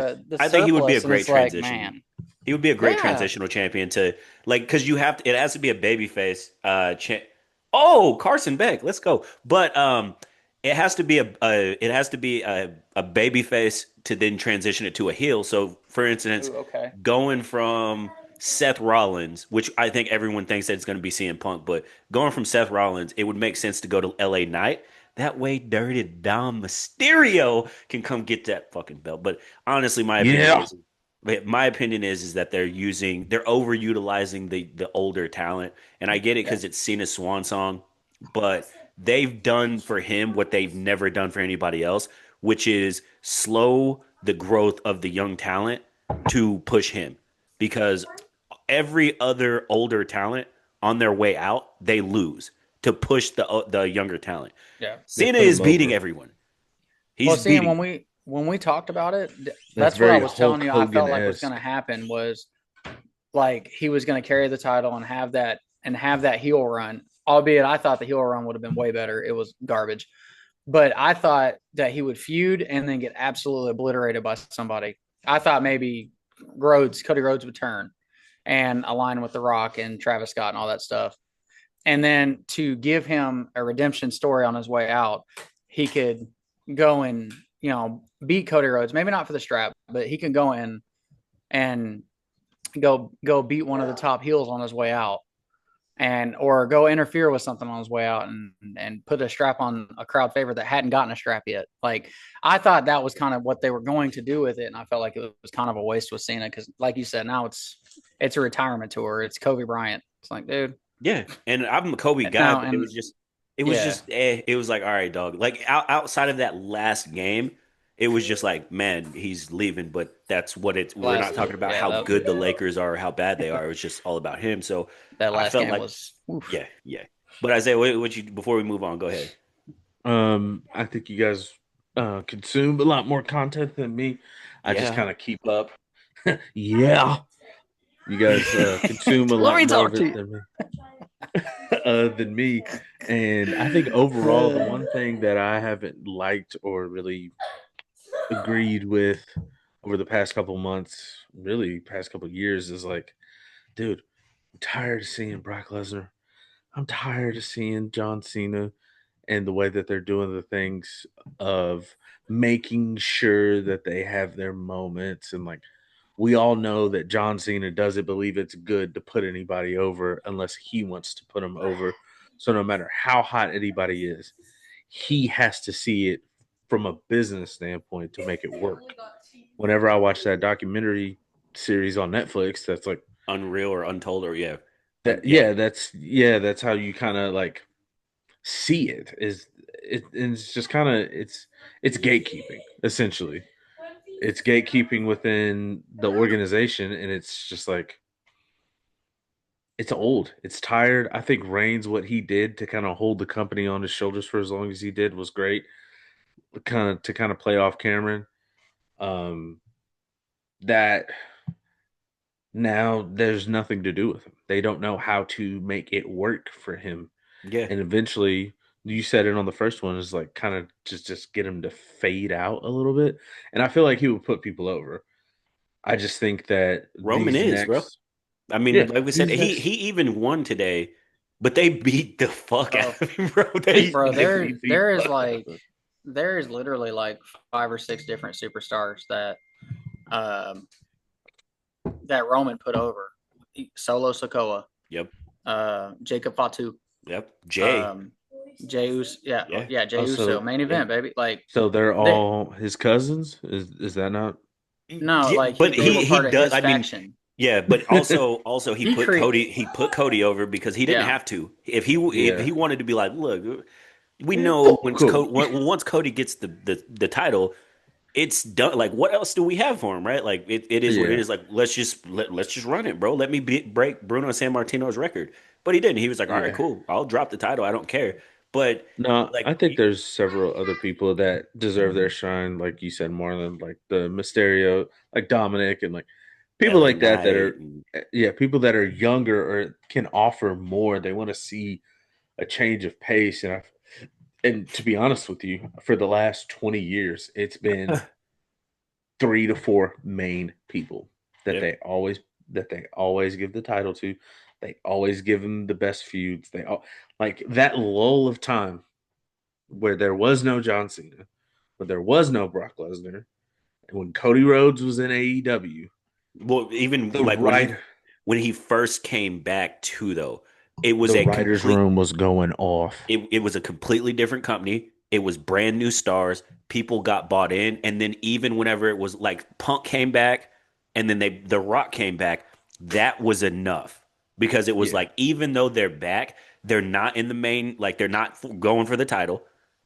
he would be a great transition. He would be a great transitional champion because you have to. It has to be a babyface. Carson Beck, let's go. But it has to be a babyface to then transition it to a heel. So, for instance, going from Seth Rollins, which I think everyone thinks that it's going to be CM Punk, but going from Seth Rollins, it would make sense to go to LA Knight. That way, Dirty Dom Mysterio can come get that fucking belt. But honestly, my opinion is that they're overutilizing the older talent, and I get it because it's Cena's swan song, but they've done for him what they've never done for anybody else, which is slow the growth of the young talent to push him, because every other older talent on their way out, they lose to push the younger talent. Yeah. They Cena put is him beating over. everyone. Well, He's seeing beating. when we talked about it, That's that's what I very was telling Hulk you. I felt like was Hogan-esque. going to happen was like he was going to carry the title and have that heel run. Albeit, I thought the heel run would have been way better. It was garbage, but I thought that he would feud and then get absolutely obliterated by somebody. I thought maybe Cody Rhodes would turn and align with The Rock and Travis Scott and all that stuff. And then to give him a redemption story on his way out, he could go and, beat Cody Rhodes. Maybe not for the strap, but he could go in and go beat one of the top heels on his way out, and or go interfere with something on his way out and put a strap on a crowd favorite that hadn't gotten a strap yet. Like, I thought that was kind of what they were going to do with it, and I felt like it was kind of a waste with Cena because, like you said, now it's a retirement tour. It's Kobe Bryant. It's like, dude. Yeah, and I'm a Kobe guy, Now but it and was just, it was like, all right, dog. Like outside of that last game, it was just like, man, he's leaving, but that's what it's. We're not talking about how good the Lakers are or how bad they are. It was just all about him. So that I last felt game like, was oof. yeah. But Isaiah, what you before we move on, go ahead. I think you guys consume a lot more content than me. I just Yeah. kind of keep up. Yeah. You guys consume a Let lot me more talk of to it you. than me. And I think overall, the one thing that I haven't liked or really agreed with over the past couple months, really past couple years, is like, dude, I'm tired of seeing Brock Lesnar. I'm tired of seeing John Cena and the way that they're doing the things of making sure that they have their moments. And like, we all know that John Cena doesn't believe it's good to put anybody over unless he wants to put them over. So no matter how hot anybody is, he has to see it from a business standpoint to make it work. Whenever I watch that documentary series on Netflix, that's like Unreal or untold or yeah. that. Yeah. That's how you kind of like see it. Is it? And it's just kind of it's gatekeeping essentially. It's gatekeeping within the organization, and it's just like it's old. It's tired. I think Reigns, what he did to kind of hold the company on his shoulders for as long as he did was great. Kind of play off Cameron. Um, that now there's nothing to do with him. They don't know how to make it work for him. Yeah. And eventually, you said it on the first one, is like kind of just get him to fade out a little bit. And I feel like he will put people over. I just think that Roman these is, bro. next, I mean, yeah, like we said, these he next, he even won today, but they beat the fuck Bro, out of him, bro. They bro, they beat the there is fuck out like of him. there is literally like 5 or 6 different superstars um that Roman put over. Solo Sokoa, Yep. Jacob Fatu, Yep. Jay. um, Jey Uso, Yeah. Jey Uso, Also, main Yeah. event, baby. Like so they're they all his cousins. Is that not? no, Yeah, like but they were he part of does. his I mean, faction. yeah, but also He create, He put Cody over because he didn't yeah, have to. If Yeah. he wanted to be like, look, we Man, know fuck Cody. once Cody gets the title, it's done. Like, what else do we have for him, right? Like, it is what it Yeah. is. Like, let's just run it, bro. Let me break Bruno San Martino's record. But he didn't. He was like, all right, Yeah. cool. I'll drop the title. I don't care. But No, like, I think there's several other people that deserve their shine, like you said, Marlon, like the Mysterio, like Dominic, and like people LA like that that Knight, are, and yeah, people that are younger or can offer more. They want to see a change of pace, and to be honest with you, for the last 20 years, it's been 3 to 4 main people that yep, they always give the title to. They always give them the best feuds. They all like that lull of time where there was no John Cena, where there was no Brock Lesnar, and when Cody Rhodes was in AEW, well, even the like right when he first came back too, though, it was the a writers' complete. room was going off. It was a completely different company. It was brand new stars. People got bought in, and then even whenever it was like Punk came back, and then The Rock came back, that was enough because it was Yeah, like even though they're back, they're not in the main. Like they're not going for the title,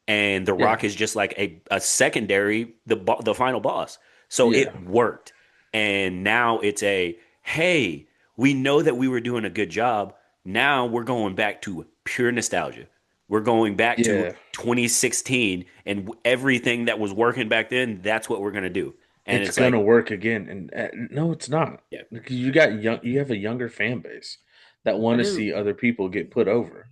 and The yeah, Rock is just like a secondary, the final boss. So yeah, it worked, and now it's a hey. We know that we were doing a good job. Now we're going back to pure nostalgia. We're going back to Yeah, 2016 and everything that was working back then. That's what we're gonna do. And it's it's like, gonna work again. And no, it's not. yeah, Because you have a younger fan base that I want to do. see other people get put over.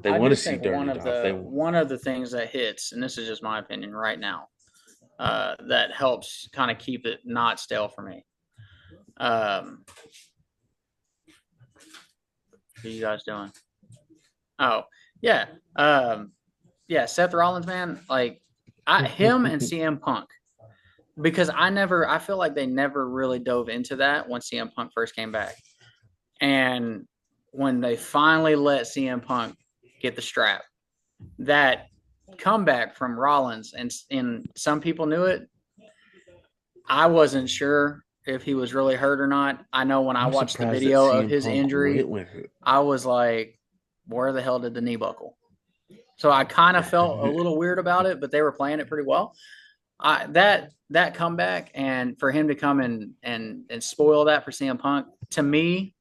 They I want do to see think dirty dogs. They one of the things that hits, and this is just my opinion right now, that helps kind of keep it not stale for me. What are you guys doing? Oh, yeah. Yeah, Seth Rollins, man, like him and CM Punk, because I feel like they never really dove into that when CM Punk first came back. And when they finally let CM Punk get the strap, that comeback from Rollins, and some people knew it. I wasn't sure if he was really hurt or not. I know when I I'm watched the surprised that video of CM his Punk went injury, with it. I was like, where the hell did the knee buckle? So I kind of felt a little weird about it, but they were playing it pretty well. That comeback, and for him to come and spoil that for CM Punk, to me,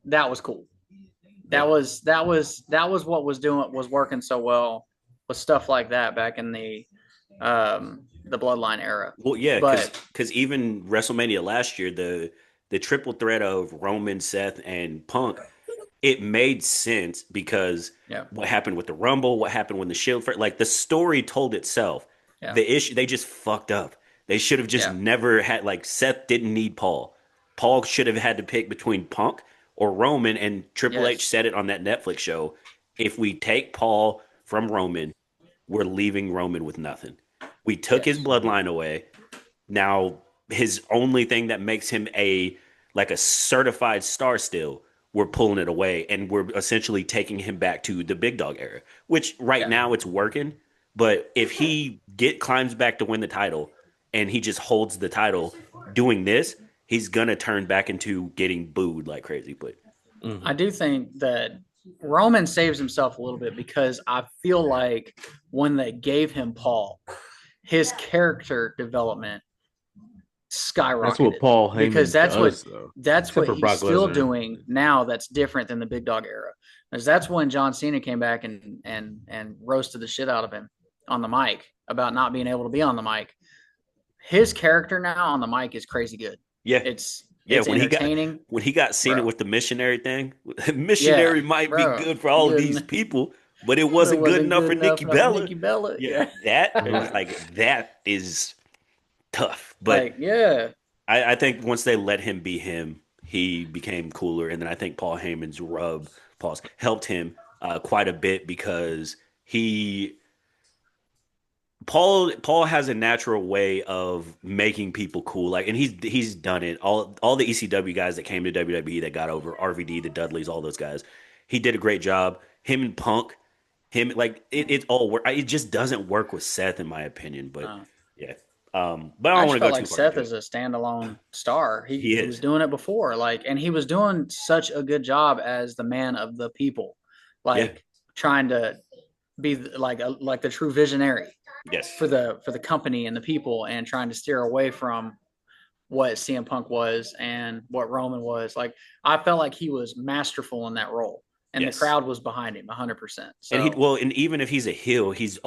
that was cool. yeah. That was what was working so well with stuff like that back in the Bloodline era. Well, yeah, But because even WrestleMania last year, the triple threat of Roman, Seth, and Punk, it made sense because yeah, what happened with the Rumble, what happened when the Shield, like the story told itself. yeah, The issue, they just fucked up. They should have just yeah, never had, like, Seth didn't need Paul. Paul should have had to pick between Punk or Roman, and Triple H yes, said it on that Netflix show. If we take Paul from Roman, we're leaving Roman with nothing. We took his yes, bloodline away. Now his only thing that makes him a certified star still, we're pulling it away and we're essentially taking him back to the big dog era, which right yeah, now it's working. But if he get climbs back to win the title and he just holds the title doing this, he's gonna turn back into getting booed like crazy. But I Mhm. do think that Roman saves himself a little bit because I feel like when they gave him Paul, his character development That's what skyrocketed Paul because Heyman does, though. that's Except what for he's Brock still Lesnar. doing now that's different than the big dog era. Because that's when John Cena came back and roasted the shit out of him on the mic about not being able to be on the mic. His character now on the mic is crazy good. yeah, It's yeah, it's entertaining, when he got Cena bro. with the missionary thing, Yeah, missionary might be bro. good for all of these Good, people, but it but it wasn't good wasn't enough good for enough Nikki for Bella. Nikki Bella. Yeah, Yeah, that is tough. But like yeah, I think once they let him be him, he became cooler, and then I think Paul Heyman's rub pause helped him quite a bit because he Paul has a natural way of making people cool. Like, and he's done it. All the ECW guys that came to WWE that got over, RVD, the Dudleys, all those guys. He did a great job. Him and Punk, him like it all work. It just doesn't work with Seth in my opinion. But no. yeah, but I I don't just want to go felt too like far Seth into it. is a standalone star. He He was is. doing it before, like, and he was doing such a good job as the man of the people, Yeah. like trying to be like the true visionary Yes. for the company and the people, and trying to steer away from what CM Punk was and what Roman was. Like, I felt like he was masterful in that role, and the Yes. crowd was behind him 100%. And he So well, and even if he's a heel, he's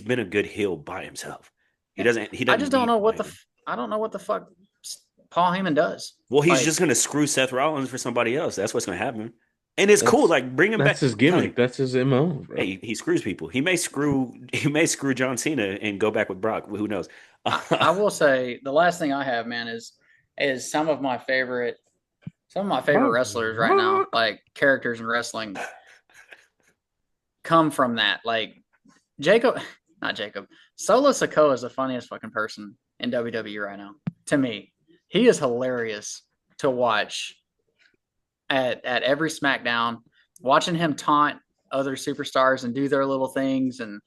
been a good heel by himself. yeah, He I just doesn't don't need know Paul what Heyman. I don't know what the fuck Paul Heyman does. Well, he's Like, just gonna screw Seth Rollins for somebody else. That's what's gonna happen. And it's cool. That's Like, bring him back. that's his I'm telling you, gimmick. That's his MO, bro. hey, he screws people. He may screw John Cena and go back with Brock. Who knows? I will say the last thing I have, man, is some of my favorite wrestlers right now, Brock. like characters in wrestling, come from that. Like Jacob, not Jacob. Solo Sikoa is the funniest fucking person in WWE right now. To me, he is hilarious to watch at every SmackDown. Watching him taunt other superstars and do their little things, and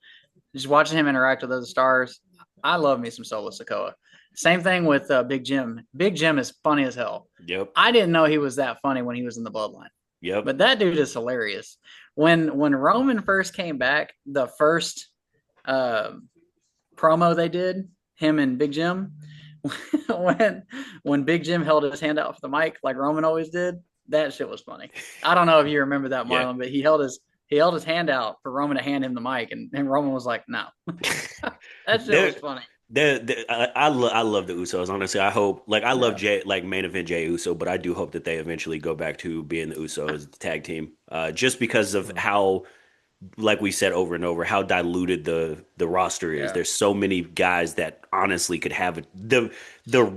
just watching him interact with other stars. I love me some Solo Sikoa. Same thing with Big Jim. Big Jim is funny as hell. Yep. I didn't know he was that funny when he was in the Bloodline, Yep. but that dude is hilarious. When Roman first came back, the first uh, promo they did, him and Big Jim, when Big Jim held his hand out for the mic like Roman always did, That shit was funny. I don't know if you remember that, Yeah. Marlon, but he held his hand out for Roman to hand him the mic, and Roman was like, "No." That shit was funny. I love the Usos. Honestly, I hope I love Yeah. Jay main event Jay Uso, but I do hope that they eventually go back to being the Usos tag team. Just because of how, like we said over and over, how diluted the roster is. Yeah. There's so many guys that honestly could have the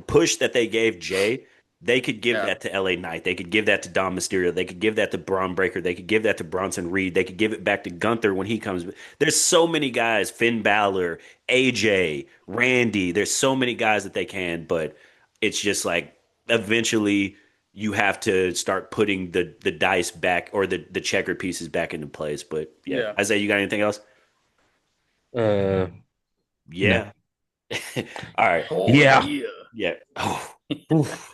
push that they gave Jay. They could give Yeah. that to LA Knight. They could give that to Dom Mysterio. They could give that to Braun Breaker. They could give that to Bronson Reed. They could give it back to Gunther when he comes. There's so many guys. Finn Balor, AJ, Randy. There's so many guys that they can, but it's just like eventually you have to start putting the dice back or the checkered pieces back into place. But yeah, Yeah. Isaiah, you got anything else? No. Yeah. All right. Oh Yeah. yeah. Yeah. Oh, Oof.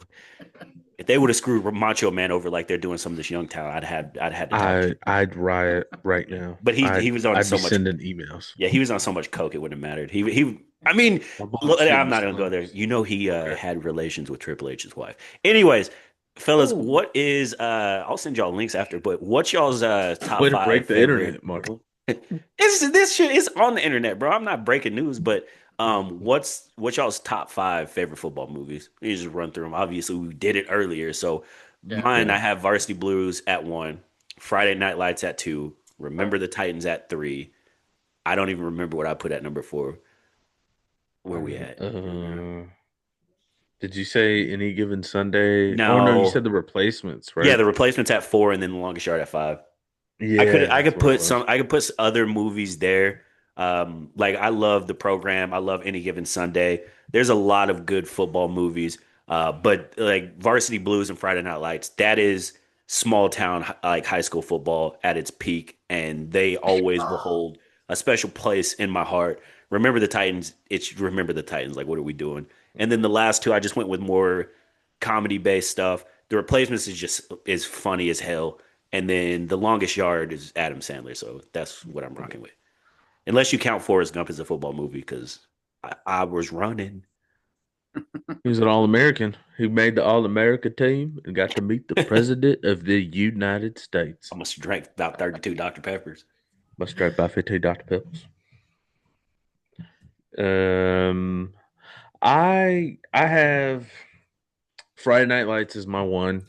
if they would have screwed Macho Man over like they're doing some of this young talent, I'd had to talk. I'd riot right now. But he was on I'd so be much. sending emails. Yeah, he was on so much coke it wouldn't have mattered. He. I mean, My mom's look, getting I'm not gonna go there. slugs. You know, he Okay. had relations with Triple H's wife. Anyways, fellas, Ooh. what is? I'll send y'all links after. But what's y'all's top Way to five break the favorite? internet, Marlon. This shit is on the internet, bro. I'm not breaking news, but what's y'all's top five favorite football movies? You just run through them. Obviously, we did it earlier, so Yeah. mine Yeah. I have Varsity Blues at 1, Friday Night Lights at 2, Remember the Titans at 3. I don't even remember what I put at number 4. Where we at? Did you say any given Sunday? Oh no, you No. said the replacements, Yeah, right? the replacements at 4, and then the longest yard at 5. Yeah, I that's could what it put was. other movies there. Like I love the program. I love Any Given Sunday. There's a lot of good football movies. But like Varsity Blues and Friday Night Lights, that is small town like high school football at its peak, and they always will hold a special place in my heart. Remember the Titans. It's Remember the Titans. Like what are we doing? And then the last two, I just went with more comedy based stuff. The Replacements is funny as hell. And then the longest yard is Adam Sandler, so that's what I'm rocking with. Unless you count Forrest Gump as a football movie, because I was running. He was an All American. He made the All America team and got to meet the President of the United States. I must have drank about 32 Dr. Peppers. Must straight by 15 Dr. Peppers. Um, I have Friday Night Lights is my one.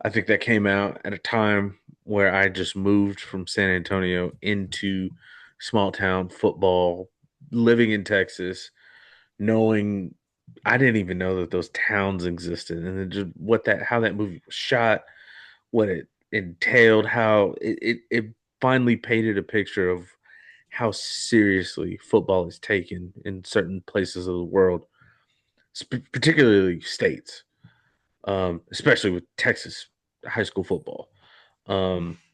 I think that came out at a time where I just moved from San Antonio into small town football, living in Texas, knowing I didn't even know that those towns existed, and then just how that movie was shot, what it entailed, how it finally painted a picture of how seriously football is taken in certain places of the world, particularly states, especially with Texas high school football.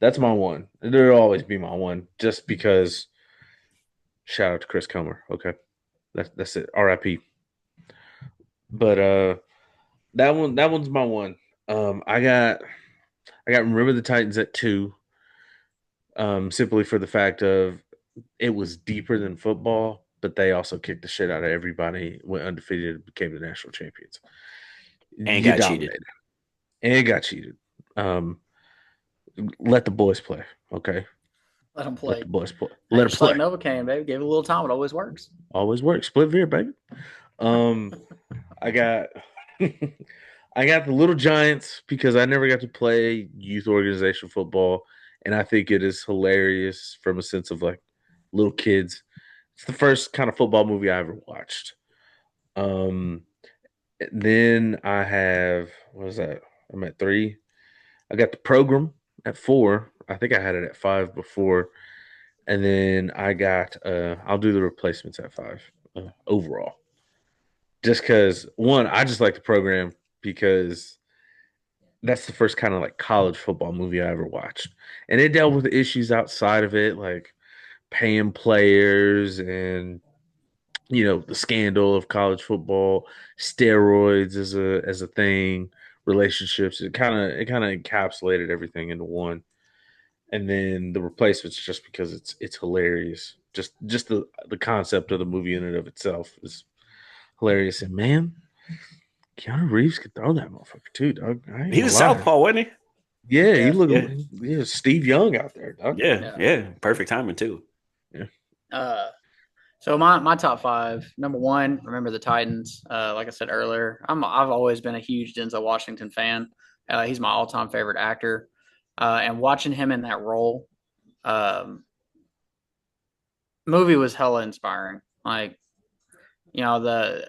That's my one. There'll always be my one, just because. Shout out to Chris Comer. Okay, that's it. R.I.P. But that one's my one. I got Remember the Titans at 2. Simply for the fact of it was deeper than football, but they also kicked the shit out of everybody, went undefeated, and became the national champions. And You got cheated. dominated and got cheated. Let the boys play, okay? Let them Let play. the boys play. Hey, Let them just play. like Novocaine, baby. Give it a little time. It always works. Always works. Split veer, baby. I got I got the Little Giants because I never got to play youth organization football, and I think it is hilarious from a sense of like little kids. It's the first kind of football movie I ever watched. Um, then I have what was that? I'm at 3. I got the program at 4. I think I had it at 5 before, and then I got I'll do the replacements at 5 overall. Just because one, I just like the program because that's the first kind of like college football movie I ever watched, and it dealt with issues outside of it, like paying players and the scandal of college football, steroids as a thing, relationships. It kind of encapsulated everything into one, and then the replacements just because it's hilarious. Just the concept of the movie in and of itself is hilarious, and man. Keanu Reeves could throw that motherfucker too, dog. I ain't He gonna was lie. Southpaw, wasn't he? Yeah, he Yeah. looked Steve Young out there, dog. Yeah. Perfect timing too. Yeah. So my top five. Number one, remember the Titans. Like I said earlier, I've always been a huge Denzel Washington fan. He's my all time favorite actor, and watching him in that role, um, movie was hella inspiring. Like the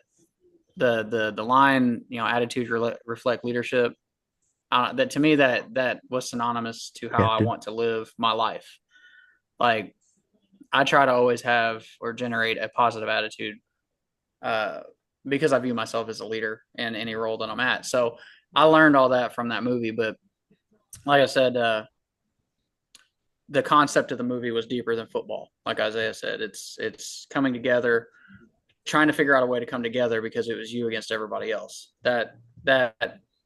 line, attitudes reflect leadership. That to me that was synonymous to how I Captain. want to live my life. Like I try to always have or generate a positive attitude, uh, because I view myself as a leader in any role that I'm at. So I learned all that from that movie. But like I said, the concept of the movie was deeper than football. Like Isaiah said, it's coming together, trying to figure out a way to come together because it was you against everybody else. That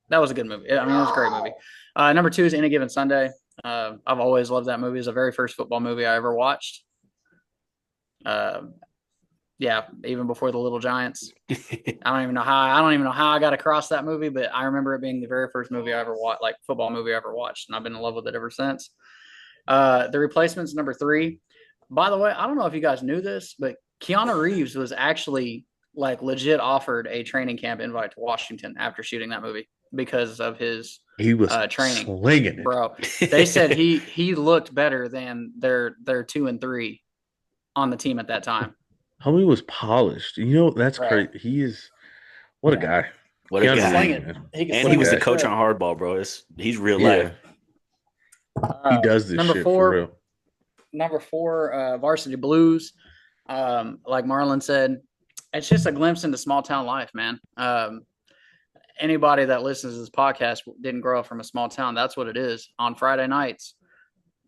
was a good movie. I mean, it was a great movie. Number two is Any Given Sunday. I've always loved that movie. It's the very first football movie I ever watched. Uh, yeah, even before the Little Giants. I don't even know how I got across that movie, but I remember it being the very first movie I ever watched, like football movie I ever watched, and I've been in love with it ever since. The Replacements, number three. By the way, I don't know if you guys knew this, but Keanu Reeves was actually like legit offered a training camp invite to Washington after shooting that movie because of his He was training. slinging it. Bro, they said he looked better than their 2 and 3 on the team at that time. Homie was polished. That's Bro. crazy. He is what a guy. What a Keanu guy. Reeves, man. And he was the coach on Hardball, bro. He's real life. He does this number shit four, for real. Number four, Varsity Blues. Like Marlon said, it's just a glimpse into small town life, man. Anybody that listens to this podcast didn't grow up from a small town. That's what it is. On Friday nights,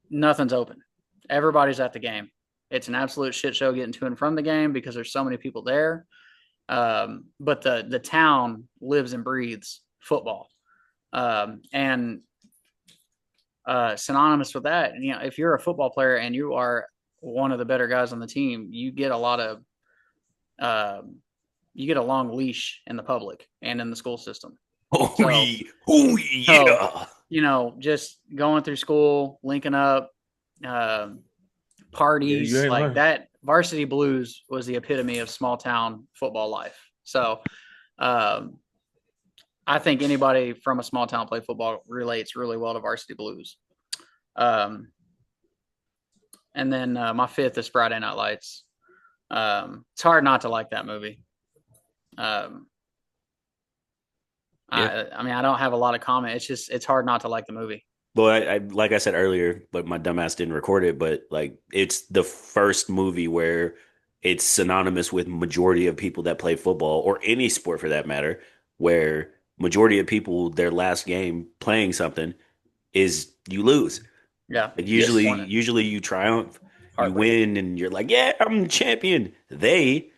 nothing's open. Everybody's at the game. It's an absolute shit show getting to and from the game because there's so many people there. But the town lives and breathes football. And synonymous with that, if you're a football player and you are one of the better guys on the team, you get a lot of you get a long leash in the public and in the school system. Just going through school, linking up, parties like lying. That. Varsity Blues was the epitome of small town football life. So I think anybody from a small town play football relates really well to Varsity Blues. And then my fifth is Friday Night Lights. It's hard not to like that movie. I don't have a lot of comment. It's hard not to like the movie. Well, I like I said earlier, but my dumbass didn't record it. But like, it's the first movie where it's synonymous with majority of people that play football or any sport for that matter, where majority of people, their last game playing something is you lose. Yeah. Like usually you triumph, you win, and you're like, yeah, I'm the champion. They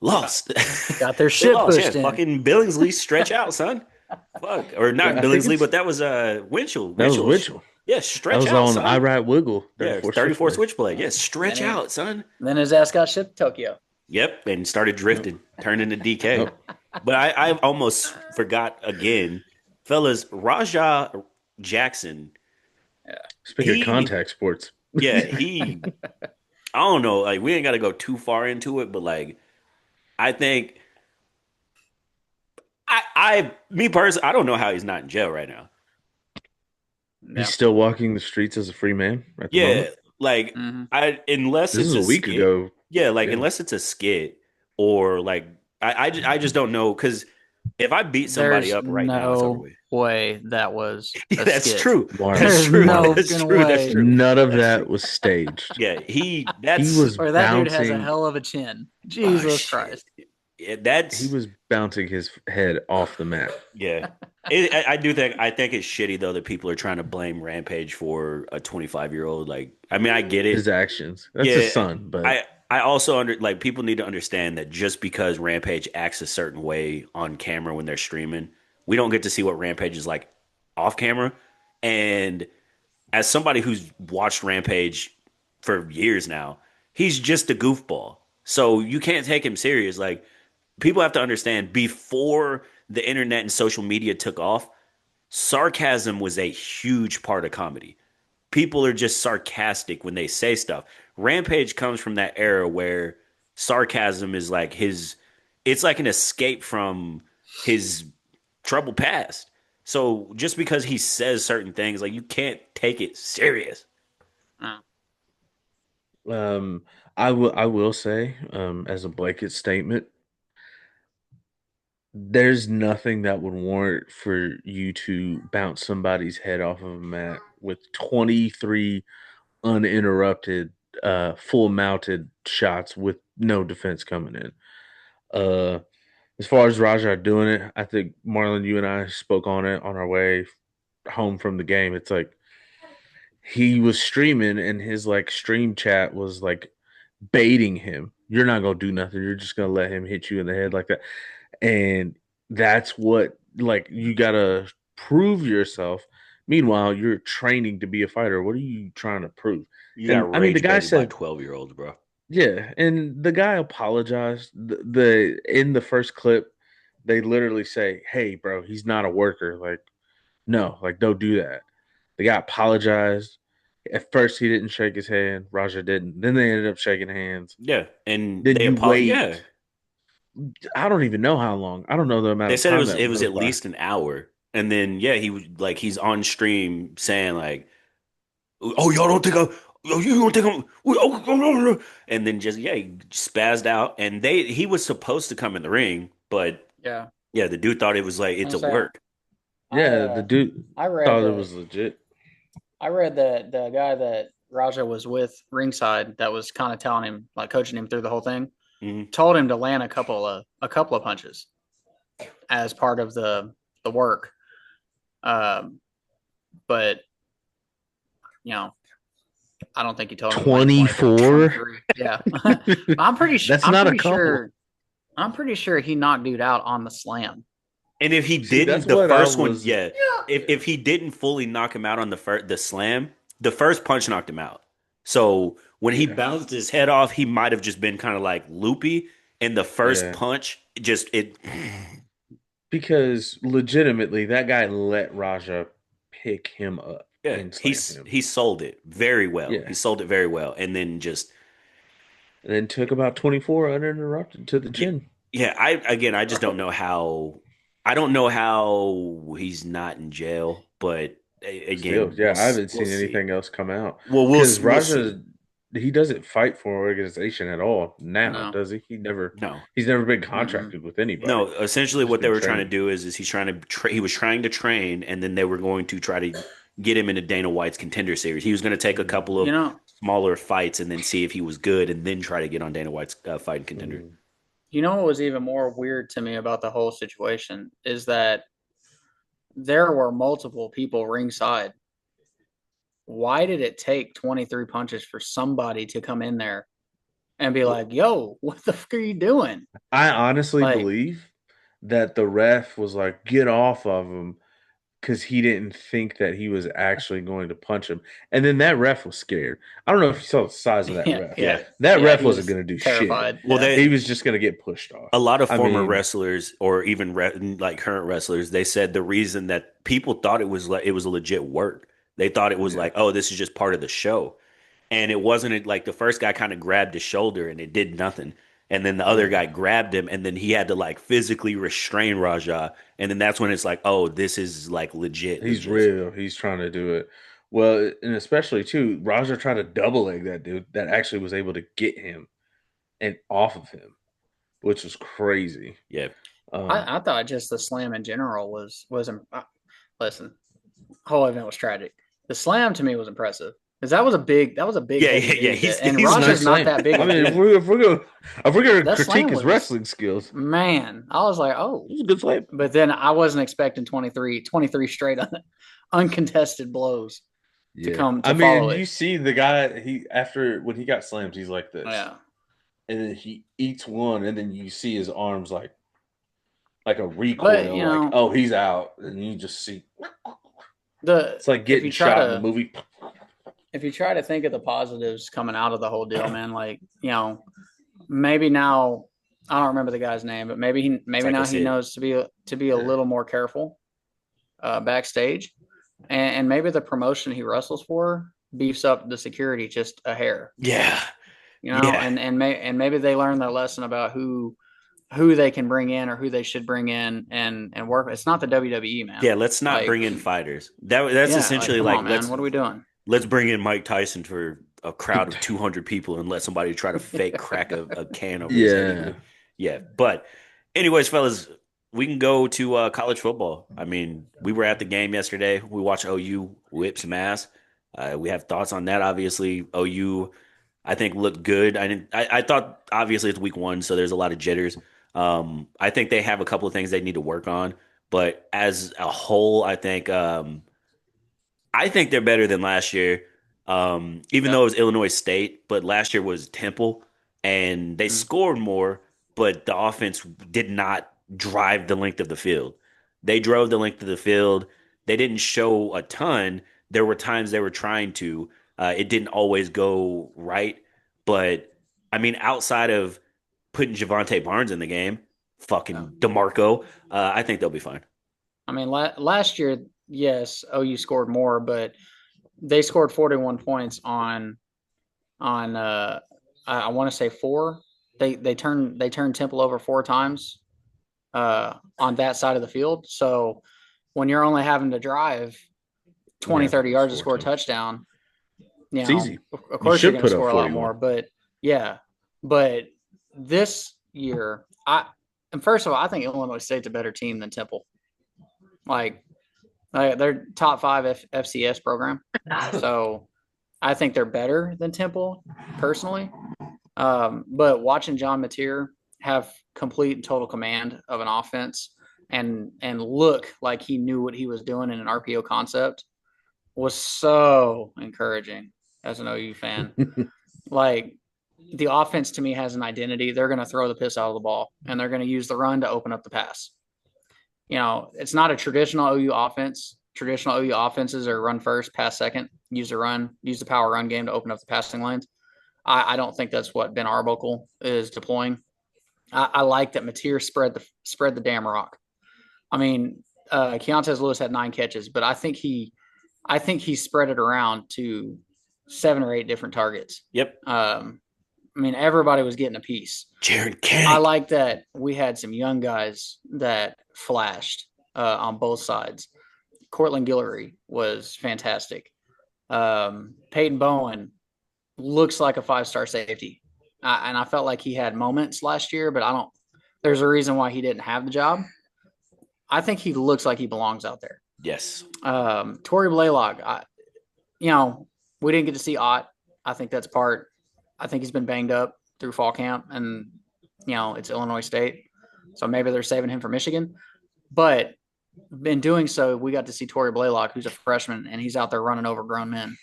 lost. Got their shit pushed in. Fucking Billingsley stretch out, son. Fuck. Or not Billingsley, but that was Winchell. That was Winchell. Yeah, stretch out. That was on I Right Wiggle. 34 switchblade. Yeah, stretch out, son. Then his ass got shipped to Tokyo. Yep, and started drifting, turned into DK. But I almost forgot again, fellas. Rajah Jackson. Yeah. Speaking of contact sports. Yeah, I don't know. Like, we ain't got to go too far into it, but like, I think me personally, I don't know how he's not in jail right now. He's still walking the streets as a free man. At the moment. Like unless this it's is a week ago. Yeah, like unless it's a skit or like I just don't know, because if I beat somebody up right now, it's over with. Way that was that's skit. true. That's true. No that's true. way. That's true. None of that was staged. Yeah, he was or that dude has a hell of a chin. Jesus Christ. Yeah, he was bouncing his head off the mat. Yeah, I think it's shitty though that people are trying to blame Rampage for a 25-year-old. Like, I mean, I get it, his actions. That's his son, but I also people need to understand that just because Rampage acts a certain way on camera when they're streaming, we don't get to see what Rampage is like off camera. And as somebody who's watched Rampage for years now, he's just a goofball. So you can't take him serious. Like, people have to understand, before the internet and social media took off, sarcasm was a huge part of comedy. People are just sarcastic when they say stuff. Rampage comes from that era where sarcasm is like it's like an escape from his troubled past. So just because he says certain things, like you can't take it serious. Uh, Um, I will say, as a blanket statement, there's nothing that would warrant for you to bounce somebody's head off of a mat with 23 uninterrupted, full mounted shots with no defense coming in. Uh, as far as Raja doing it, I think Marlon, you and I spoke on it on our way home from the game. It's like he was streaming and his like stream chat was like baiting him. You're not gonna do nothing. You're just gonna let him hit you in the head like that. And that's what like you gotta prove yourself. Meanwhile, you're training to be a fighter. What are you trying to prove? You And got I mean, the rage guy baited by said, 12-year-olds, bro. yeah, and the guy apologized. The in the first clip, they literally say, "Hey, bro, he's not a worker. Like, no, like, don't do that." The guy apologized. At first, he didn't shake his hand. Raja didn't. Then they ended up shaking hands. Yeah, and Then they you apologize. Yeah, wait. I don't even know how long. I don't know the amount they of said it time was that it was goes at by. least an hour, and then yeah, he was like he's on stream saying like, "Oh, y'all don't think I, oh, you don't think I'm," and then just yeah, he spazzed out, and he was supposed to come in the ring, but yeah. yeah, the dude thought it was like I'm it's a saying work. I Yeah, the dude I read thought it that was legit. I read that the guy that Raja was with ringside that was kind of telling him, like coaching him through the whole thing, Hmm. told him to land a couple of punches as part of the work. Um, but you know, I don't think he told him to land 23, 24? 23. Yeah, I'm pretty sure. That's not a couple. I'm pretty sure he knocked dude out on the slam. And if he See, that's didn't, the what I first one, was. yeah, if he didn't fully knock him out on the slam, the first punch knocked him out. So when he Yeah, bounced his head off, he might have just been kind of like loopy, and the first yeah. punch just it. Because legitimately, that guy let Raja pick him up Yeah, and slam him. he sold it very well. He Yeah. sold it very well, and then just And then took about 24 uninterrupted to the yeah, chin. yeah. I just don't know how. I don't know how he's not in jail, but Still, again, yeah, I haven't we'll seen see. anything else come out. Well, Because we'll see. Raja, he doesn't fight for an organization at all now, No, does he? No, He's never been mm-mm. contracted with anybody. no. Essentially, Just what they been were trying to training. do is he's trying to he was trying to train, and then they were going to try to get him into Dana White's Contender Series. He was going to take a couple You of know, smaller fights and then see if he was good, and then try to get on Dana White's Fighting Contender. Mm. you know what was even more weird to me about the whole situation is that there were multiple people ringside. Why did it take 23 punches for somebody to come in there and be Well, like, "Yo, what the fuck are you doing?" I honestly Like, believe that the ref was like, get off of him because he didn't think that he was actually going to punch him. And then that ref was scared. I don't know if you saw the size of that yeah, ref. yeah, yeah. That yeah, ref he wasn't was going to do shit. terrified. Well, Yeah. He was just going to get pushed off. a lot of I former mean, wrestlers or even like current wrestlers, they said the reason that people thought it was a legit work. They thought it was yeah. like, oh, this is just part of the show. And it wasn't like the first guy kind of grabbed his shoulder and it did nothing. And then the other Yeah. guy grabbed him and then he had to like physically restrain Raja. And then that's when it's like, oh, this is like legit, He's legit. real. He's trying to do it. Well, and especially too, Raja tried to double leg that dude that actually was able to get him and off of him, which was crazy. Yeah. Um, I thought just the slam in general listen, whole event was tragic. The slam to me was impressive because that was a big Yeah, heavy yeah, yeah. dude, and it was a nice Raja's not slam. that big I of a mean, dude. if we're gonna That critique slam his was, wrestling skills, man. I was like, oh, it was a good slam. but then I wasn't expecting 23 straight uncontested blows to Yeah, come I to mean, follow you it. see the guy after when he got slammed, he's like this, Yeah, and then he eats one, and then you see his arms like a but recoil, like oh he's out, and you just see the it's like if getting you try shot in the to movie. if you try to think of the positives coming out of the whole deal, man, like maybe now I don't remember the guy's name, but maybe It's maybe like I now he said, knows to be a Yeah, little more careful. backstage, and maybe the promotion he wrestles for beefs up the security just a hair. Yeah. And Yeah. maybe they learn that lesson about who they can bring in or who they should bring in and work. It's not the WWE, man. Yeah, let's not Like, bring in fighters. That's yeah, like essentially come like on, man. What are we doing? let's bring in Mike Tyson for a crowd of 200 people and let somebody try to fake crack a can over his head. Yeah. Yeah, but anyways, fellas, we can go to college football. I mean, we were at the game yesterday. We watched OU whip some ass. We have thoughts on that. Obviously, OU, I think looked good. I thought obviously it's week one, so there's a lot of jitters. I think they have a couple of things they need to work on, but as a whole, I think they're better than last year. Even Yeah. though it was Illinois State, but last year was Temple, and they Mhm. scored more, but the offense did not drive the length of the field. They drove the length of the field. They didn't show a ton. There were times they were trying to. It didn't always go right, but I mean, outside of putting Javante Barnes in the game, Yeah. fucking DeMarco, I think they'll be fine. I mean, last year, yes, OU scored more, but they scored 41 points on I want to say four. They turned Temple over four times on that side of the field. So when you're only having to drive 20, Yeah, 30 yards to four score a times. touchdown, It's easy. of You course you're should going to put up score a lot 41. more. But yeah, but this year, and first of all, I think Illinois State's a better team than Temple. Like, they're top five FCS program, so I think they're better than Temple personally. But watching John Mateer have complete and total command of an offense and look like he knew what he was doing in an RPO concept was so encouraging as an OU fan. Like, the offense to me has an identity. They're going to throw the piss out of the ball and they're going to use the run to open up the pass. It's not a traditional OU offense. Traditional OU offenses are run first, pass second, use the power run game to open up the passing lanes. I don't think that's what Ben Arbuckle is deploying. I like that Mateer spread the damn rock. I mean, Keontae Lewis had 9 catches, but I think he spread it around to 7 or 8 different targets. Yep. I mean, everybody was getting a piece. Jared I Kennick. like that we had some young guys that flashed on both sides. Cortland Guillory was fantastic. Peyton Bowen looks like a 5-star safety. And I felt like he had moments last year, but there's a reason why he didn't have the job. I think he looks like he belongs out there. Yes. Torrey Blaylock, we didn't get to see Ott. I think he's been banged up through fall camp, and it's Illinois State, so maybe they're saving him for Michigan. But in doing so, we got to see Torrey Blaylock, who's a freshman, and he's out there running over grown men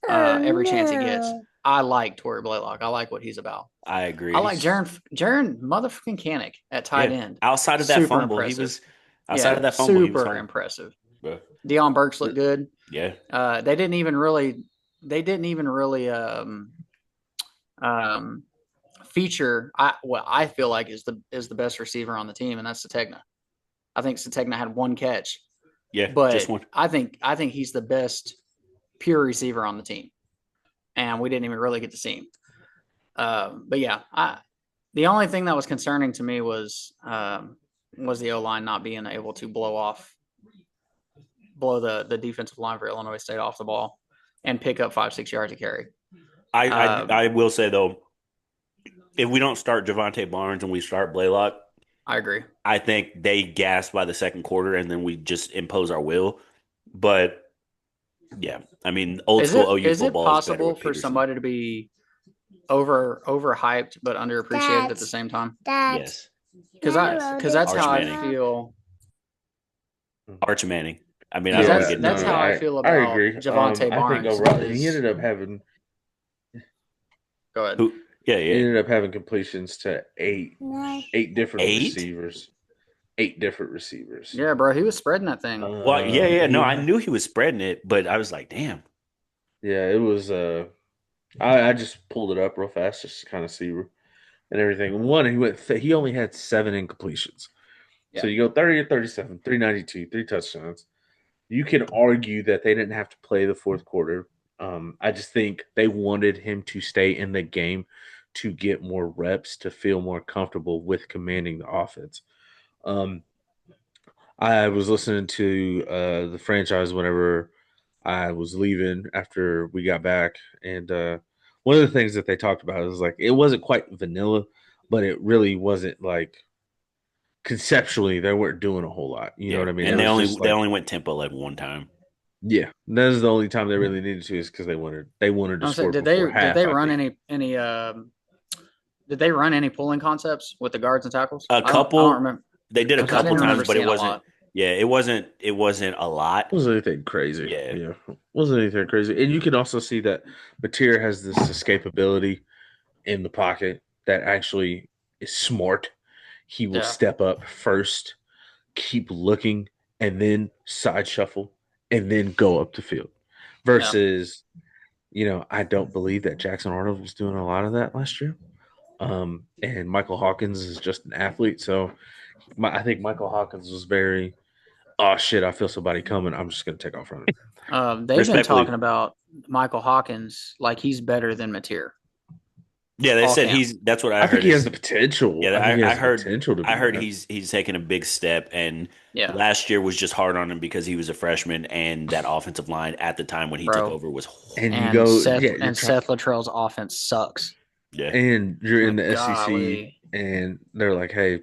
every chance he gets. I like Torrey Blaylock. I like what he's about. I agree. I like Jaron motherfucking Canick at tight end. Outside of that Super fumble, impressive. he was outside of that fumble, he was super fine. impressive. Yeah. Deion Burks looked good. Yeah. They didn't even really feature what I feel like is the best receiver on the team, and that's Sategna. I think Sategna had 1 catch. Yeah, but just one. I think he's the best pure receiver on the team, and we didn't even really get to see him. But yeah, the only thing that was concerning to me was the O-line not being able to blow the defensive line for Illinois State off the ball and pick up 5-6 yards to carry. I will say though, if we don't start Javante Barnes and we start Blaylock, I agree. I think they gas by the second quarter and then we just impose our will. But yeah, I mean, old school OU is it football possible is better with for Peterson. somebody to be overhyped but underappreciated at the same time? Yes, because that's Arch how Manning. I feel. Arch Manning. I mean, Yeah, I don't that's- get that's how I feel about I agree. Javante I think Barnes overall, is- he ended up having Go ahead. Yeah. he ended up having completions to eight different Eight? receivers. 8 different receivers. Yeah, bro, he was spreading that thing. Well, yeah. No, I knew he was spreading it, but I was like, damn. Yeah, it was. I just pulled it up real fast just to kind of see and everything. One, he only had 7 incompletions. Yeah. So you go 30 or 37, 392, 3 touchdowns. you can argue that they didn't have to play the fourth quarter. I just think they wanted him to stay in the game to get more reps to feel more comfortable with commanding the offense. Um, I was listening to the franchise whenever I was leaving after we got back, and one of the things that they talked about is like it wasn't quite vanilla, but it really wasn't like conceptually they weren't doing a whole lot. You know Yeah, what I mean? It and they was only just they like, only went tempo like one time. yeah, that is the only time they really needed to is because they wanted to I'm saying, score did before they half. I run think. did they run any pulling concepts with the guards and tackles? A I don't couple, remember. they did a I couple didn't times, remember but it seeing a wasn't. lot. Yeah, it wasn't a lot. Wasn't anything crazy. Yeah, Yeah, wasn't anything crazy. And you can also see that Mateer has this escapability in the pocket that actually is smart. He will Yeah, step up first, keep looking, and then side shuffle, and then go up the field. yeah. Versus, I don't believe that Jackson Arnold was doing a lot of that last year. And Michael Hawkins is just an athlete, so I think Michael Hawkins was very, oh shit, I feel somebody coming. I'm just gonna take off running. They've been respectfully. talking about Michael Hawkins like he's better than Mateer Yeah, they all said camp. that's what I I think heard he has is. the potential. I think Yeah, he I has the heard potential to I be heard that. he's taking a big step, and Yeah, last year was just hard on him because he was a freshman, and that offensive line at the time when he took bro. over was And you And go, Seth yeah, you're and trying, Seth Luttrell's offense sucks. yeah, and you're in Like the SEC, golly. and they're like, hey,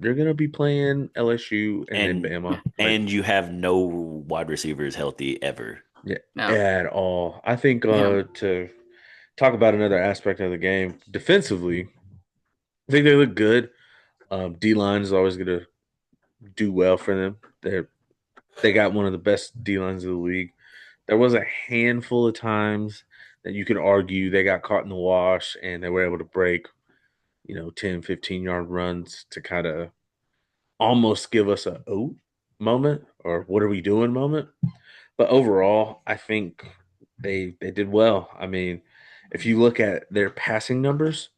you're gonna be playing LSU and then and Bama, like, and you have no wide receivers healthy ever. yeah, No. at all. I think Yeah. to talk about another aspect of the game defensively, I think they look good. D line is always gonna do well for them. They got one of the best D lines of the league. There was a handful of times that you could argue they got caught in the wash and they were able to break, 10, 15-yard runs to kind of almost give us a oh moment or what are we doing moment. But overall, I think they did well. I mean, if you look at their passing numbers,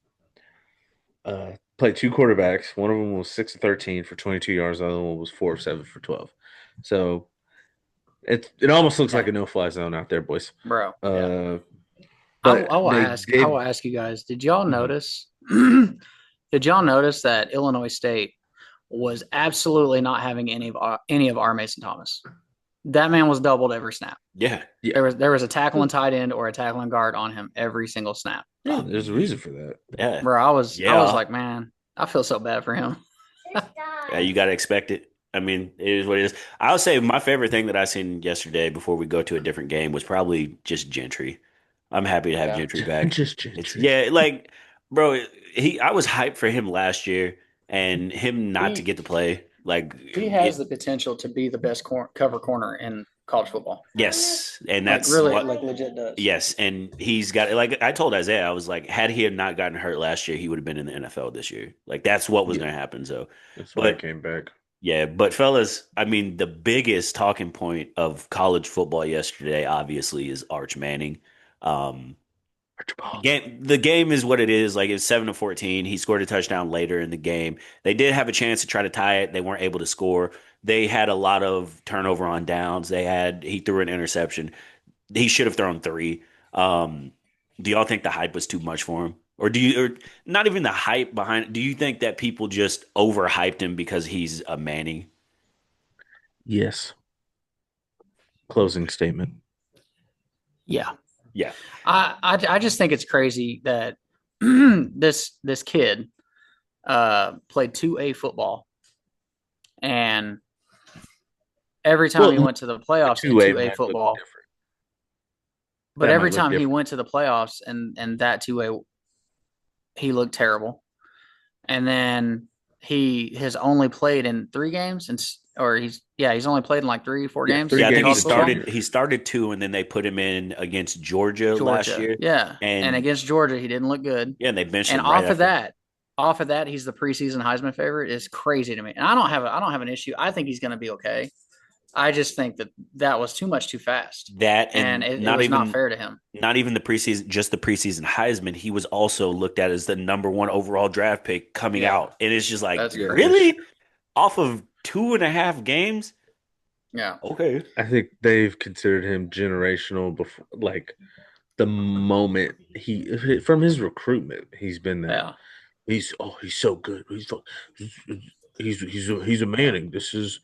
played two quarterbacks. One of them was 6 of 13 for 22 yards. The other one was 4 of 7 for 12. So it almost looks like Yeah. a no fly zone out there, boys. Bro. Yeah. Uh, I, but I will they ask. I will did. ask you guys. Did y'all Mhm. notice? Did y'all notice that Illinois State was absolutely not having any of our Mason Thomas? That man was doubled every snap. Yeah, Yeah, There was a tackling tight end or a tackling guard on him every single snap. yeah. There's a reason for that. yeah, Bro, I was yeah, like, man, I feel so bad for him. yeah. You got to expect it. I mean, it is what it is. I'll say my favorite thing that I seen yesterday before we go to a different game was probably just Gentry. I'm happy to have Yeah. Gentry back. Just It's Gentry. yeah, like bro, I was hyped for him last year, and him not to He get to play. Like he has the potential to be the best cover corner in college football. yes, and Like that's really, what like legit does. yes, and he's got like I told Isaiah, I was like, had he had not gotten hurt last year, he would have been in the NFL this year. Like that's what was Yeah, going to happen. So, that's why he but came back. yeah, but fellas, I mean, the biggest talking point of college football yesterday, obviously, is Arch Manning. Um, Archibald. the game is what it is. Like it's 7-14. He scored a touchdown later in the game. They did have a chance to try to tie it. They weren't able to score. They had a lot of turnover on downs. He threw an interception. He should have thrown three. Do y'all think the hype was too much for him? Or not even the hype behind it? Do you think that people just overhyped him because he's a Manning? Yes. Closing statement. Yeah. Yeah. I just think it's crazy that this kid played 2A football, and every time he Well, went to the playoffs in 2A 2A might look football, different. but That every might look time he different. went to the playoffs and that 2A, he looked terrible. And then he has only played in 3 games, he's only played in like 3, 4 Yeah, games three Yeah, I in think he games college in 2 football. started years. he started two and then they put him in against Georgia last Georgia, year. yeah, and And against Georgia, he didn't look good. yeah, and they benched And him right after. off of that, he's the preseason Heisman favorite. Is crazy to me. And I don't have an issue. I think he's going to be okay. I just think that was too much too fast, That and and it was not fair to him. not even the preseason, just the preseason Heisman. He was also looked at as the number one overall draft pick coming Yeah, out. And it's just like, that's Yeah, crazy. really? Off of 2.5 games? Yeah. Okay. I think they've considered him generational before, like the moment he from his recruitment, he's been that. Yeah. He's so good. He's a Manning. This is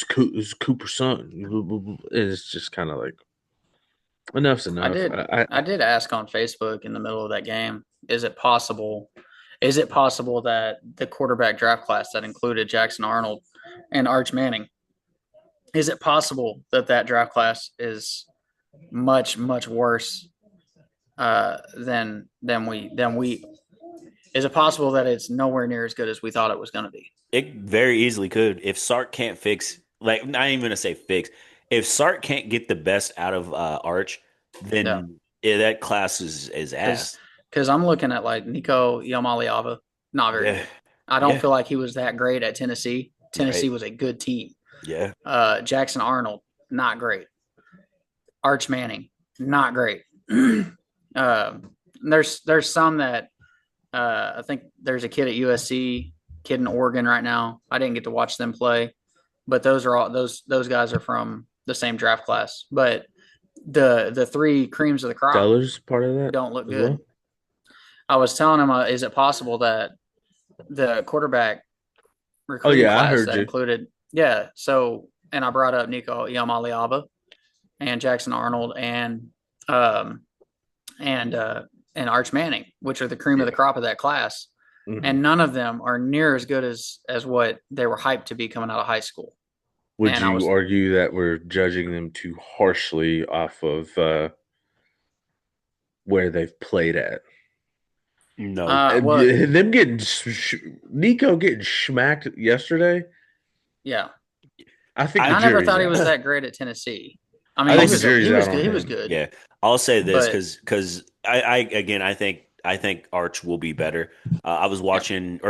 Cooper's son. And it's just kind of like enough's I enough. did I did ask on Facebook in the middle of that game, is it possible that the quarterback draft class that included Jackson Arnold and Arch Manning, is it possible that that draft class is much much worse than we is it possible that it's nowhere near as good as we thought it was going to be? It very easily could. If Sark can't fix, like, not even gonna say fix, if Sark can't get the best out of Arch, Yeah, then yeah, that class is because ass. I'm looking at like Nico Yamaliava, not very Yeah, good. I don't yeah, feel like he was that great at Tennessee. right. Tennessee was a good team. Yeah, Jackson Arnold, not great. Arch Manning, not great. There's some that I think there's a kid at USC, kid in Oregon right now. I didn't get to watch them play, but those guys are from the same draft class. But the three creams of the crop Stellar's part of that don't look as good. well. I was telling him, is it possible that the quarterback Oh recruiting yeah, I class heard that you. included, yeah. So, and I brought up Nico Yamaliaba and Jackson Arnold um, and and Arch Manning, which are the cream of the Yeah. crop of that class, hmm and none of them are near as good as what they were hyped to be coming out of high school. Would And I you was, argue that we're judging them too harshly off of where they've played at? no. well, Them getting Nico getting smacked yesterday. yeah, I think I the I never jury's thought he out. was that great at Tennessee. I I mean, think the he jury's was out good. on He was him. good, Yeah, I'll say this but because I again I think Arch will be better. yeah, I was watching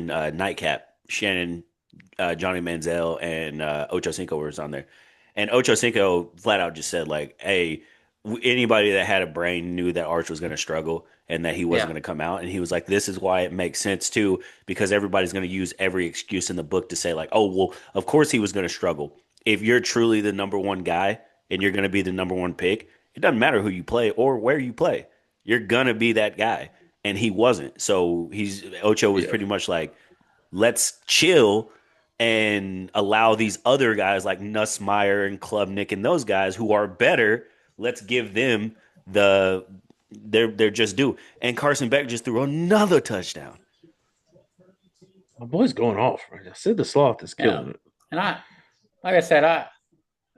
Nightcap. Shannon, Johnny Manziel, and Ocho Cinco was on there, and Ocho Cinco flat out just said like, "Hey, anybody that had a brain knew that Arch was going to struggle and that he wasn't yeah, going to come out." And he was like, "This is why it makes sense too, because everybody's going to use every excuse in the book to say like, oh well, of course he was going to struggle. If you're truly the number one guy and you're going to be the number one pick, it doesn't matter who you play or where you play. You're gonna be that guy." And he wasn't. So he's Ocho was Yeah. pretty much like, let's chill and allow these other guys like Nussmeyer and Klubnik and those guys who are better. Let's give them the they're just due. And Carson Beck just threw another touchdown. My boy's going off. Right now. Sid the Sloth is yeah. killing it. And like I said,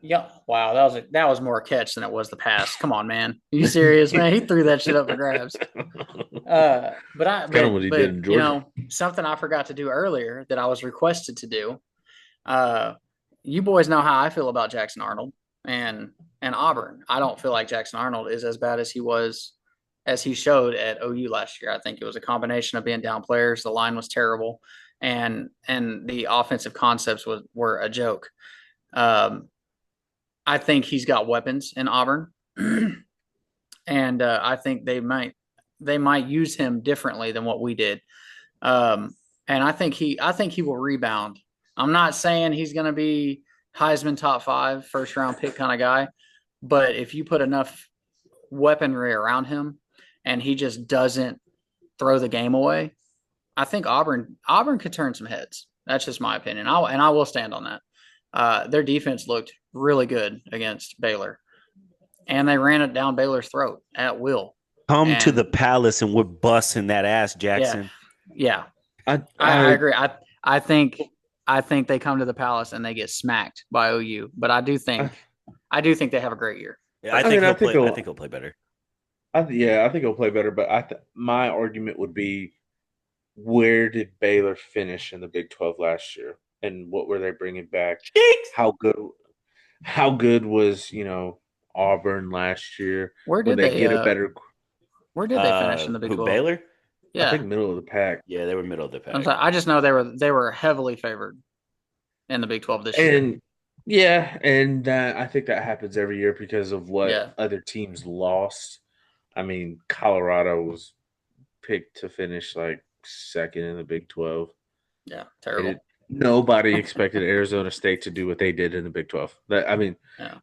yeah, wow, that was more a catch than it was the pass. Come on, man, are you serious, man? He threw that shit up for grabs. Kind of what he did But in Georgia. something I forgot to do earlier that I was requested to do. Uh, you boys know how I feel about Jackson Arnold and Auburn. I don't feel like Jackson Arnold is as bad as he showed at OU last year. I think it was a combination of being down players. The line was terrible, and the offensive concepts were a joke. Um, I think he's got weapons in Auburn, and I think they might use him differently than what we did. Um, and I think he will rebound. I'm not saying he's going to be Heisman top 5 first round pick kind of guy, but if you put enough weaponry around him and he just doesn't throw the game away, I think Auburn could turn some heads. That's just my opinion. I will stand on that. Their defense looked really good against Baylor, and they ran it down Baylor's throat at will. Come to the And palace and we're busting that ass, yeah, Jackson. yeah, I I I agree. I think they come to the Palace and they get smacked by OU, but I, I do think they have a great year Yeah, I mean I think I he'll think he'll play better. yeah I think he'll play better. But my argument would be, where did Baylor finish in the Big 12 last year, and what were they bringing back? Cheeks. How good was Auburn last year? Where Would did they they get a better? finish in the Big Who 12? Baylor? I think Yeah, middle of the pack. Yeah, they were middle of the I'm pack. sorry. I just know they were heavily favored in the Big 12 this year. And yeah, and I think that happens every year because of what Yeah, other teams lost. I mean, Colorado was picked to finish like second in the Big 12. yeah, They did terrible. Nobody expected Arizona State to do what they did in the Big 12. Yeah,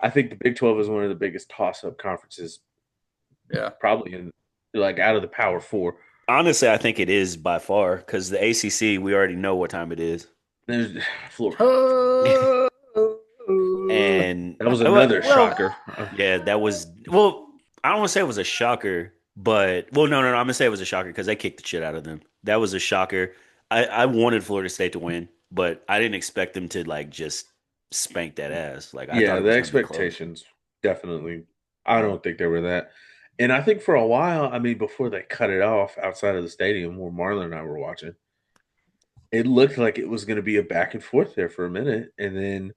I think the Big 12 is one of the biggest toss-up conferences, yeah. probably in like out of the Power Four. Honestly, I think it is by far because the ACC, we already know what time it is. There's Florida. Oh, And That was well, another shocker. yeah, that was well. I don't want to say it was a shocker, but well, no. I'm gonna say it was a shocker because they kicked the shit out of them. That was a shocker. I wanted Florida State to win, but I didn't expect them to like just spank that ass. Like I thought Yeah, it the was gonna be close. expectations definitely. I don't think they were that. And I think for a while, I mean, before they cut it off outside of the stadium where Marlon and I were watching, it looked like it was going to be a back and forth there for a minute, and then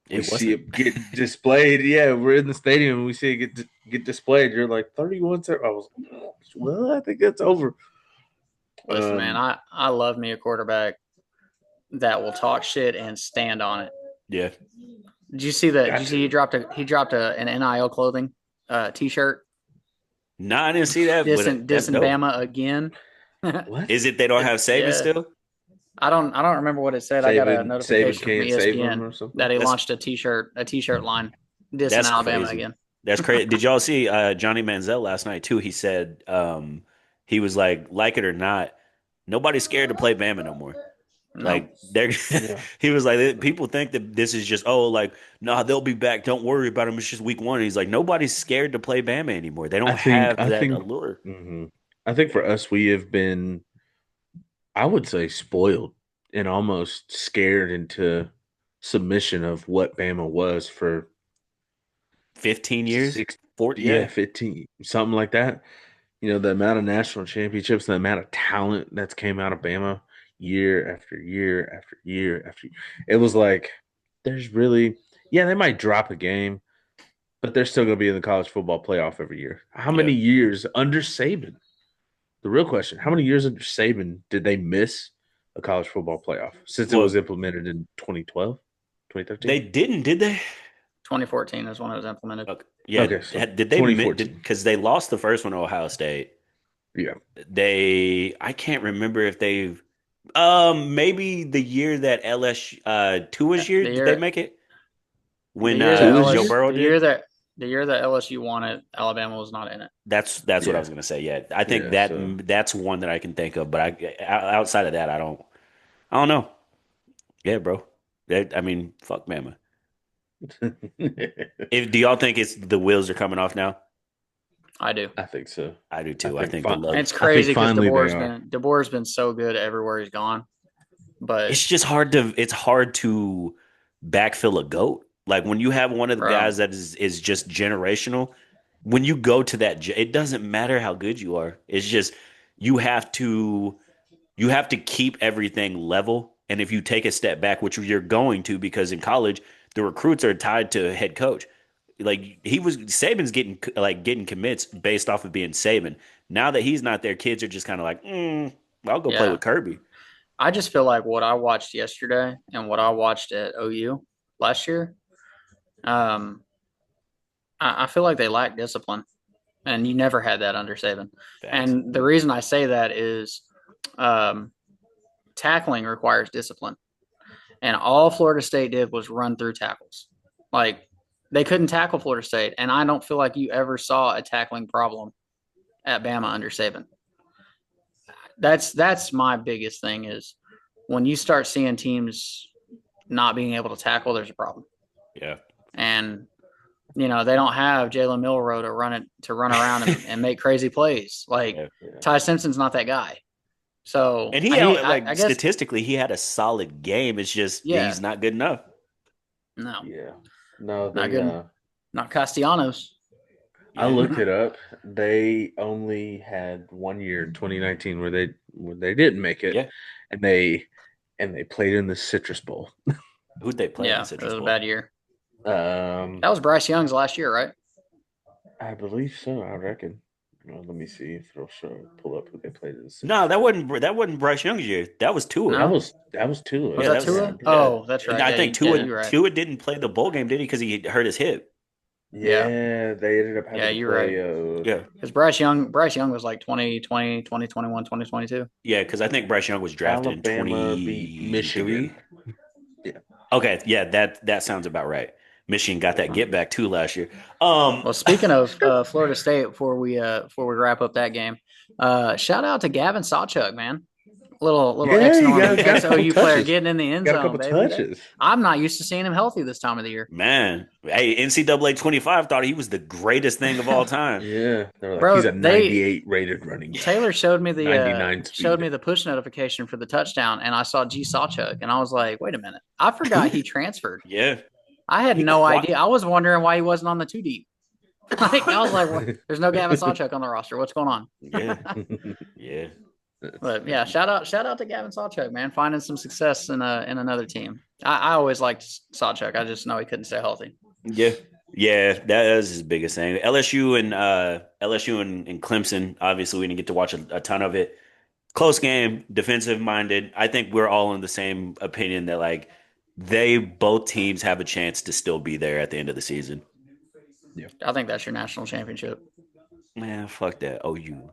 we It see wasn't. it get displayed. Yeah, we're in the stadium and we see it get displayed. You're like 31. I was like, well, I think that's over. listen, man, I love me a quarterback that will talk shit and stand on it. Yeah. Got Did you see he dropped an NIL clothing t-shirt No, I didn't see that, but that's dissing dope. Bama again. What? Is it they don't have Saban Yeah. still? I don't remember what it said. I got a Saban notification from can't save them ESPN or something. that he That's launched a t-shirt line dissing that's Alabama crazy. again. That's crazy. Did y'all see Johnny Manziel last night too? He said he was like it or not, nobody's scared to play Bama no more. No. Like they're Yeah, he was like people think that this is just like nah they'll be back, don't worry about them, it's just week one. And he's like nobody's scared to play Bama anymore. They don't have I that think, allure. mhm. I think for us, we have been, I would say, spoiled and almost scared into submission of what Bama was for 15 years, six, 40, yeah, yeah, 15, something like that. The amount of national championships, the amount of talent that's came out of Bama year after year after year after year. It was like, there's really, yeah, they might drop a game, but they're still going to be in the college football playoff every year. How yeah. many years under Saban? The real question, how many years under Saban did they miss a college football playoff since it was Well, implemented in 2012, 2013? they didn't, did they? 2014 is when it was implemented. Okay. Yeah, Okay, so did they did 2014. because they lost the first one to Ohio State. Yeah. I can't remember if they've maybe the year that LSU two was year The did they year make it the when year that Two is Joe LSU year? Burrow did? the year that LSU won it, Alabama was not in it. That's what I Yeah. was gonna say. Yeah, I think Yeah, so. that's one that I can think of, but outside of that, I don't know. Yeah, bro. I mean, fuck Bama. Do y'all think it's the wheels are coming off now? I do. I think so. I do I too. I think think the fi- And love. it's I think crazy because finally they are. DeBoer's been so good everywhere he's gone. But It's just hard to. It's hard to backfill a goat. Like when you have one of the bro, guys that is just generational. When you go to that, it doesn't matter how good you are. It's just you have to keep everything level. And if you take a step back, which you're going to, because in college the recruits are tied to a head coach. Like Saban's getting commits based off of being Saban. Now that he's not there, kids are just kind of like, I'll go play yeah, with Kirby. I just feel like what I watched yesterday and what I watched at OU last year, um, I feel like they lack discipline, and you never had that under Saban. Facts. And the reason I say that is, um, tackling requires discipline, and all Florida State did was run through tackles. Like they couldn't tackle Florida State, and I don't feel like you ever saw a tackling problem at Bama under Saban. That's my biggest thing is when you start seeing teams not being able to tackle, there's a problem. Yeah. And they don't have Jalen Milrow to run around and make crazy plays. Like Yeah. Yeah. Ty Simpson's not that guy. So And I guess statistically, he had a solid game. It's just yeah, he's not good enough. no, Yeah. No, not they good, not Castellanos. I Yeah. looked it up. They only had 1 year in 2019 where they didn't make it, Yeah. and they played in the Citrus Bowl. Who'd they play in the Yeah, it Citrus was a Bowl? bad year. Um, That was Bryce Young's last year, right? I believe so. I reckon. Well, let me see if it'll pull up who they played in the No, Citrus Bowl. that wasn't Bryce Young's year. That was Tua. That No, was Tua. was Yeah, that that was Yeah, Tua? bro. yeah. Oh, that's And right. I Yeah, think yeah, you're right. Tua didn't play the bowl game, did he? Because he hurt his hip. Yeah, they ended up having Yeah, to you're play. right. Yeah, Because Bryce Young was like 2020, 2021, 2022. yeah, because I think Bryce Young was drafted in Alabama beat 23. Michigan. Yeah, Okay, yeah, that sounds about right. Michigan got that get back too last year. Well, speaking of Florida State, before we wrap up that game, shout out to Gavin Sawchuk, man. Little yeah, ex he Norman, got a ex couple OU player touches. getting in the end Got a zone, couple baby. touches. I'm not used to seeing him healthy this time of the year, Man, hey, NCAA 25 thought he was the greatest thing of all time. Yeah, they're like he's bro. a 98 rated running back, Taylor showed me 99 speed. the push notification for the touchdown, and I saw G Sawchuk, and I was like, wait a minute, I forgot he transferred. Yeah, I had he no quite. idea. I was wondering why he wasn't on the two deep. Like, I was like, well, there's no Gavin Sawchuk on the roster. What's going on? Yeah, yeah. But yeah, shout out to Gavin Sawchuk, man, finding some success in another team. I always liked Sawchuk. I just know he couldn't stay healthy. Yeah, yeah, that is his biggest thing. LSU and Clemson. Obviously, we didn't get to watch a ton of it. Close game, defensive minded. I think we're all in the same opinion that like they both teams have a chance to still be there at the end of the season. I think that's your national championship. Man, fuck that. OU.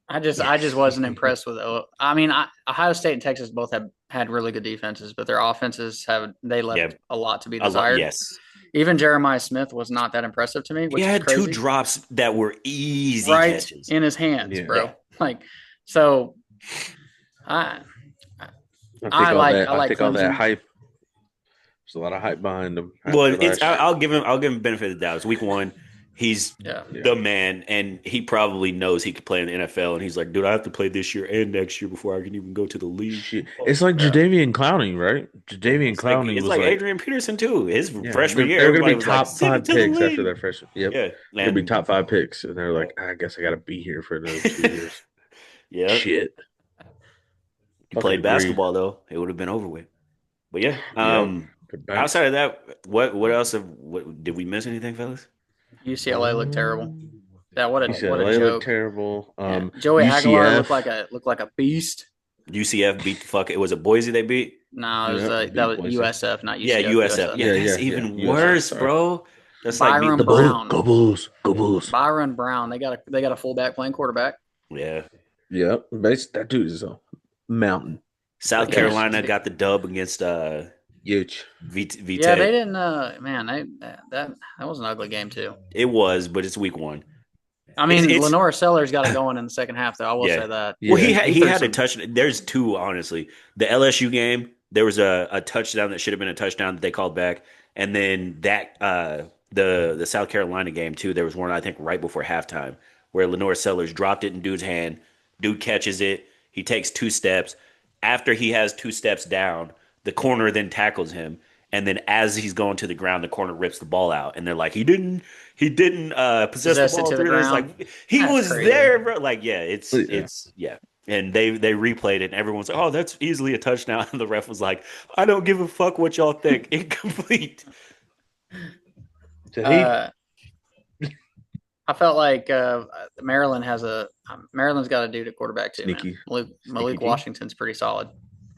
I just wasn't impressed with. I mean, Ohio State and Texas both had really good defenses, but their offenses left a lot to be desired. Yes. Even Jeremiah Smith was not that impressive to me. Which He had is crazy. 2 drops that were easy right catches. in his hands, bro. Yeah. Like, so I like all that Clemson. hype. There's a lot of hype behind him. Well, I'll give him benefit of the doubt. It's week 1. He's the man, and he probably knows he could play in the NFL. And he's like, dude, I have to play this year and next year before I can even go to the league. Shit. It's like Jadeveon Clowney, right? Jadeveon Clowney it's was like Adrian Peterson too. His freshman year, they're going to be was top like, 5 picks after their freshman. Yep. Yeah, they're going to be top 5 picks, and they're like, I guess I got to be here for another 2 years. Yeah, shit. He played basketball though; it would have been over with. But yeah, outside of that, what else? Did we miss anything, fellas? UCLA looked terrible. What a joke! Looked terrible. Joey Aguilar looked like a beast. UCF beat the fuck. It was a Boise they beat. No, it was that was USF, not UCF. Yeah, USF. Yeah, that's even worse, bro. That's Byron like Brown. Go Bulls. Byron Brown. They got a fullback playing quarterback. Yeah. Yep. That dude is a mountain. South Carolina got the dub against Huge. VT. Yeah, they didn't. Man, that was an ugly game too. It was, but it's week 1. I mean, Lenore Sellers got it going in the second half, though. I will say that. Well, he had a touch. There's 2, honestly. The LSU game, there was a touchdown that should have been a touchdown that they called back, and then that the South Carolina game too. There was one I think right before halftime where Lenore Sellers dropped it in dude's hand. Dude catches it. He takes 2 steps. After he has 2 steps down, the corner then tackles him. And then as he's going to the ground, the corner rips the ball out. And they're like, he didn't possess the ball. To the ground. Like, he was crazy. There, bro. Like, yeah, it's And they replayed it, and everyone's like, oh, that's easily a touchdown. And the ref was like, I don't give a fuck what y'all think. Incomplete. I felt like Maryland's got a dude at quarterback too. Sneaky. Malik Washington's pretty solid.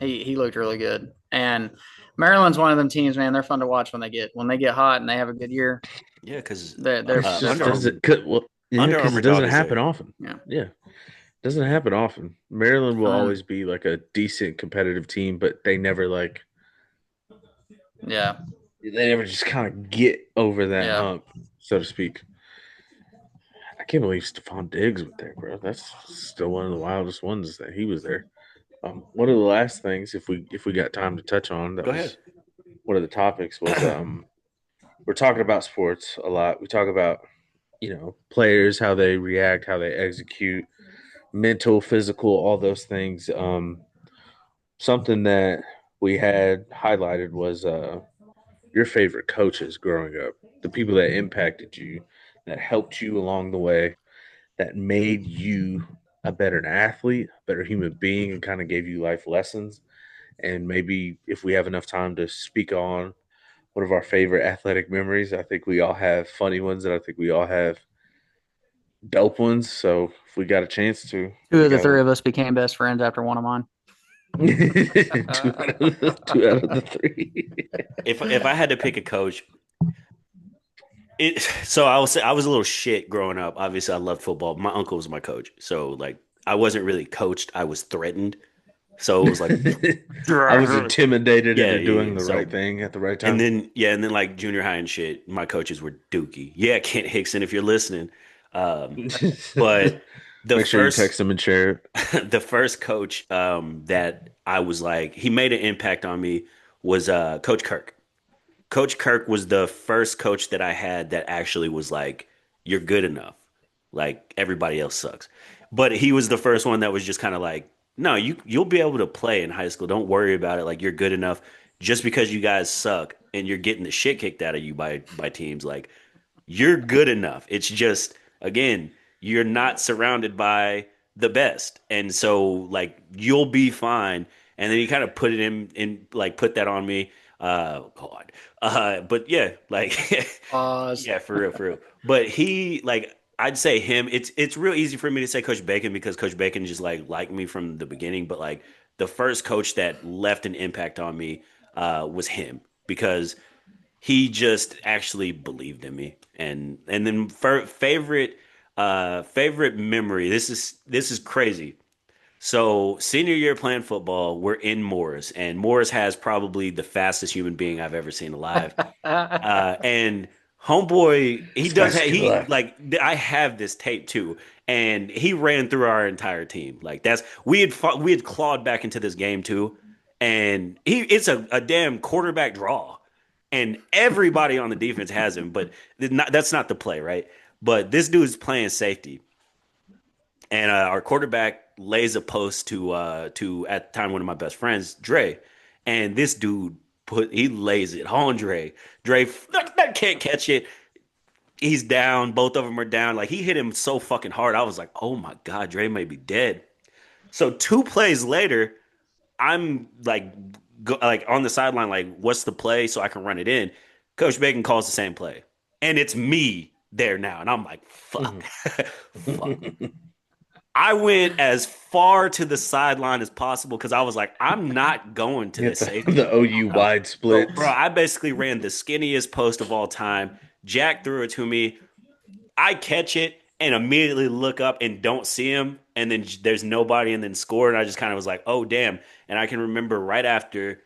He looked really good. And Maryland's one of them teams, man. They're fun to watch when they get hot and they have a good year. Yeah, because they're it doesn't happen often. Yeah. Doesn't happen often. Maryland will always be like a decent competitive team, but they never they never just kind of get over that hump, so to speak. I can't believe Stephon Diggs was there, bro. That's still one of the wildest ones that he was there. One of the last things, if we got time to touch on, Go ahead. One of the topics was we're talking about sports a lot. We talk about players, how they react, how they execute, mental, physical, all those things. Something that we had highlighted was your favorite coaches growing up, the people that impacted you, that helped you along the way, that made you a better athlete, a better human being, and kind of gave you life lessons. And maybe if we have enough time to speak on one of our favorite athletic memories, I think we all have funny ones, and I think we all have dope ones. So if we got a chance to, 2 of the 3 of us became best friends after one of mine. 2 out of the 3. If I had to pick a coach, So I will say I was a little shit growing up. Obviously, I loved football. My uncle was my coach, so like I wasn't really coached. I was threatened. So it was like, I was intimidated yeah, into yeah, doing yeah. the right So thing at the right and time. then like junior high and shit, my coaches were dookie. Yeah, Kent Hickson, if you're listening. Um, but the Make sure you first text them and share it. the first coach that I was like, he made an impact on me was Coach Kirk. Coach Kirk was the first coach that I had that actually was like, you're good enough. Like everybody else sucks. But he was the first one that was just kind of like, no, you'll be able to play in high school. Don't worry about it. Like you're good enough. Just because you guys suck and you're getting the shit kicked out of you by teams, like you're good enough. It's just again, you're not surrounded by the best. And so like you'll be fine. And then he kind of put it in like put that on me. God. But yeah, like Pause. yeah, for real, for real. But he like I'd say him. It's real easy for me to say Coach Bacon because Coach Bacon just like liked me from the beginning. But like the first coach that left an impact on me was him because he just actually believed in me. And then favorite memory. This is crazy. So senior year playing football, we're in Morris, and Morris has probably the fastest human being I've ever seen alive. And homeboy, he does have, he Spectacular. like I have this tape too, and he ran through our entire team. Like that's we had clawed back into this game too, and it's a damn quarterback draw, and everybody on the defense has him, but that's not the play, right? But this dude's playing safety, and our quarterback lays a post to at the time one of my best friends, Dre, and this dude he lays it on Dre. Dre that can't catch it. He's down. Both of them are down. Like he hit him so fucking hard. I was like, oh my god, Dre may be dead. So 2 plays later, I'm like like on the sideline, like what's the play so I can run it in. Coach Bacon calls the same play, and it's me there now, and I'm like, fuck, fuck. I went as far to the sideline as possible because I was like, I'm not going to Get this the safety. OU wide So, bro, splits. I basically ran the skinniest post of all time. Jack threw it to me. I catch it and immediately look up and don't see him. And then there's nobody and then score. And I just kind of was like, oh, damn. And I can remember right after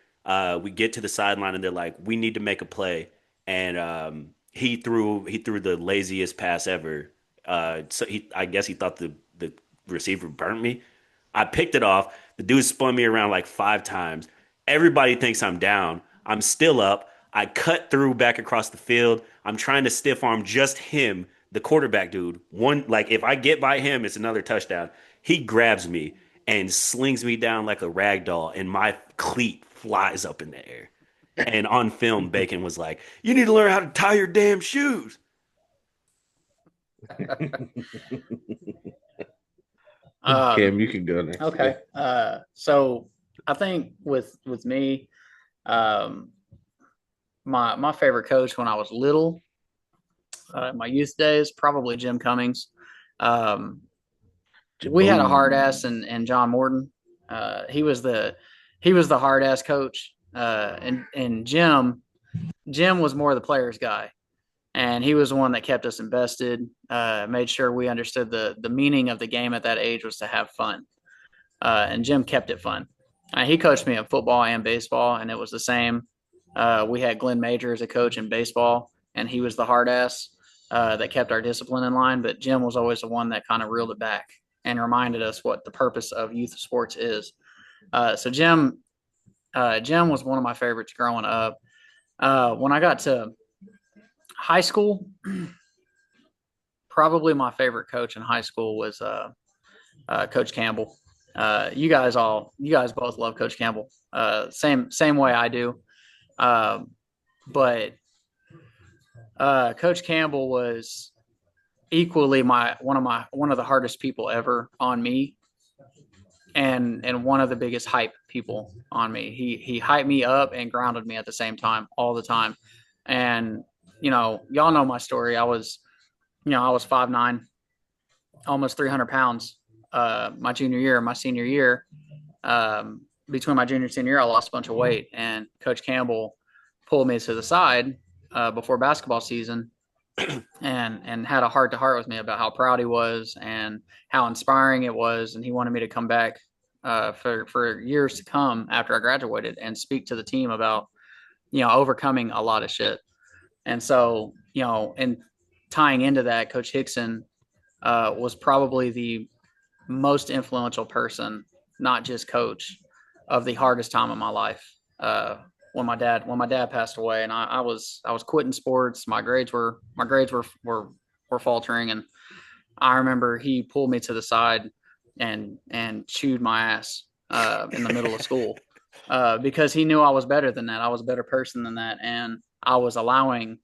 we get to the sideline and they're like, we need to make a play. And he threw the laziest pass ever. So I guess he thought the receiver burnt me. I picked it off. The dude spun me around like 5 times. Everybody thinks I'm down. I'm still up. I cut through back across the field. I'm trying to stiff arm just him, the quarterback dude. One like if I get by him, it's another touchdown. He grabs me and slings me down like a rag doll, and my cleat flies up in the air. And on film, Bacon was like, "You need to learn how to tie your damn shoes." Um, Cam, you can go next. okay. So I think with me, um, my favorite coach when I was little, my youth days, probably Jim Cummings. Um, we had a Jimbo. hard ass and John Morton. He was the hard ass coach. And Jim was more the players guy, and he was the one that kept us invested. Made sure we understood the meaning of the game at that age was to have fun. And Jim kept it fun. He coached me in football and baseball, and it was the same. We had Glenn Major as a coach in baseball, and he was the hard ass that kept our discipline in line. But Jim was always the one that kind of reeled it back and reminded us what the purpose of youth sports is. So Jim was one of my favorites growing up. When I got to high school, probably my favorite coach in high school was Coach Campbell. You guys both love Coach Campbell. Same way I do. But Coach Campbell was equally one of the hardest people ever on me, and one of the biggest hype people on me. He hyped me up and grounded me at the same time all the time. And y'all know my story. I was 5'9", almost 300 pounds. My junior year, my senior year, between my junior and senior year, I lost a bunch of weight, and Coach Campbell pulled me to the side before basketball season and had a heart to heart with me about how proud he was and how inspiring it was, and he wanted me to come back for years to come after I graduated and speak to the team about overcoming a lot of shit. And so and tying into that, Coach Hickson was probably the most influential person, not just coach, of the hardest time of my life. When my dad passed away, and I was quitting sports. My grades were faltering, and I remember he pulled me to the side and chewed my ass in the middle of school because he knew I was better than that. I was a better person than that, and I was allowing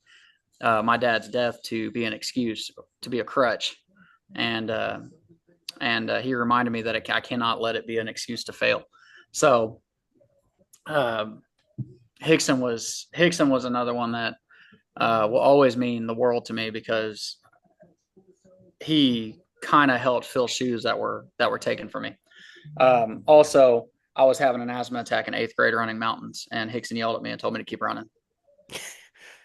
my dad's death to be an excuse, to be a crutch, and he reminded me that I cannot let it be an excuse to fail. So Hickson was another one that will always mean the world to me because he kind of helped fill shoes that were taken from me. Also, I was having an asthma attack in 8th grade running mountains, and Hickson yelled at me and told me to keep running.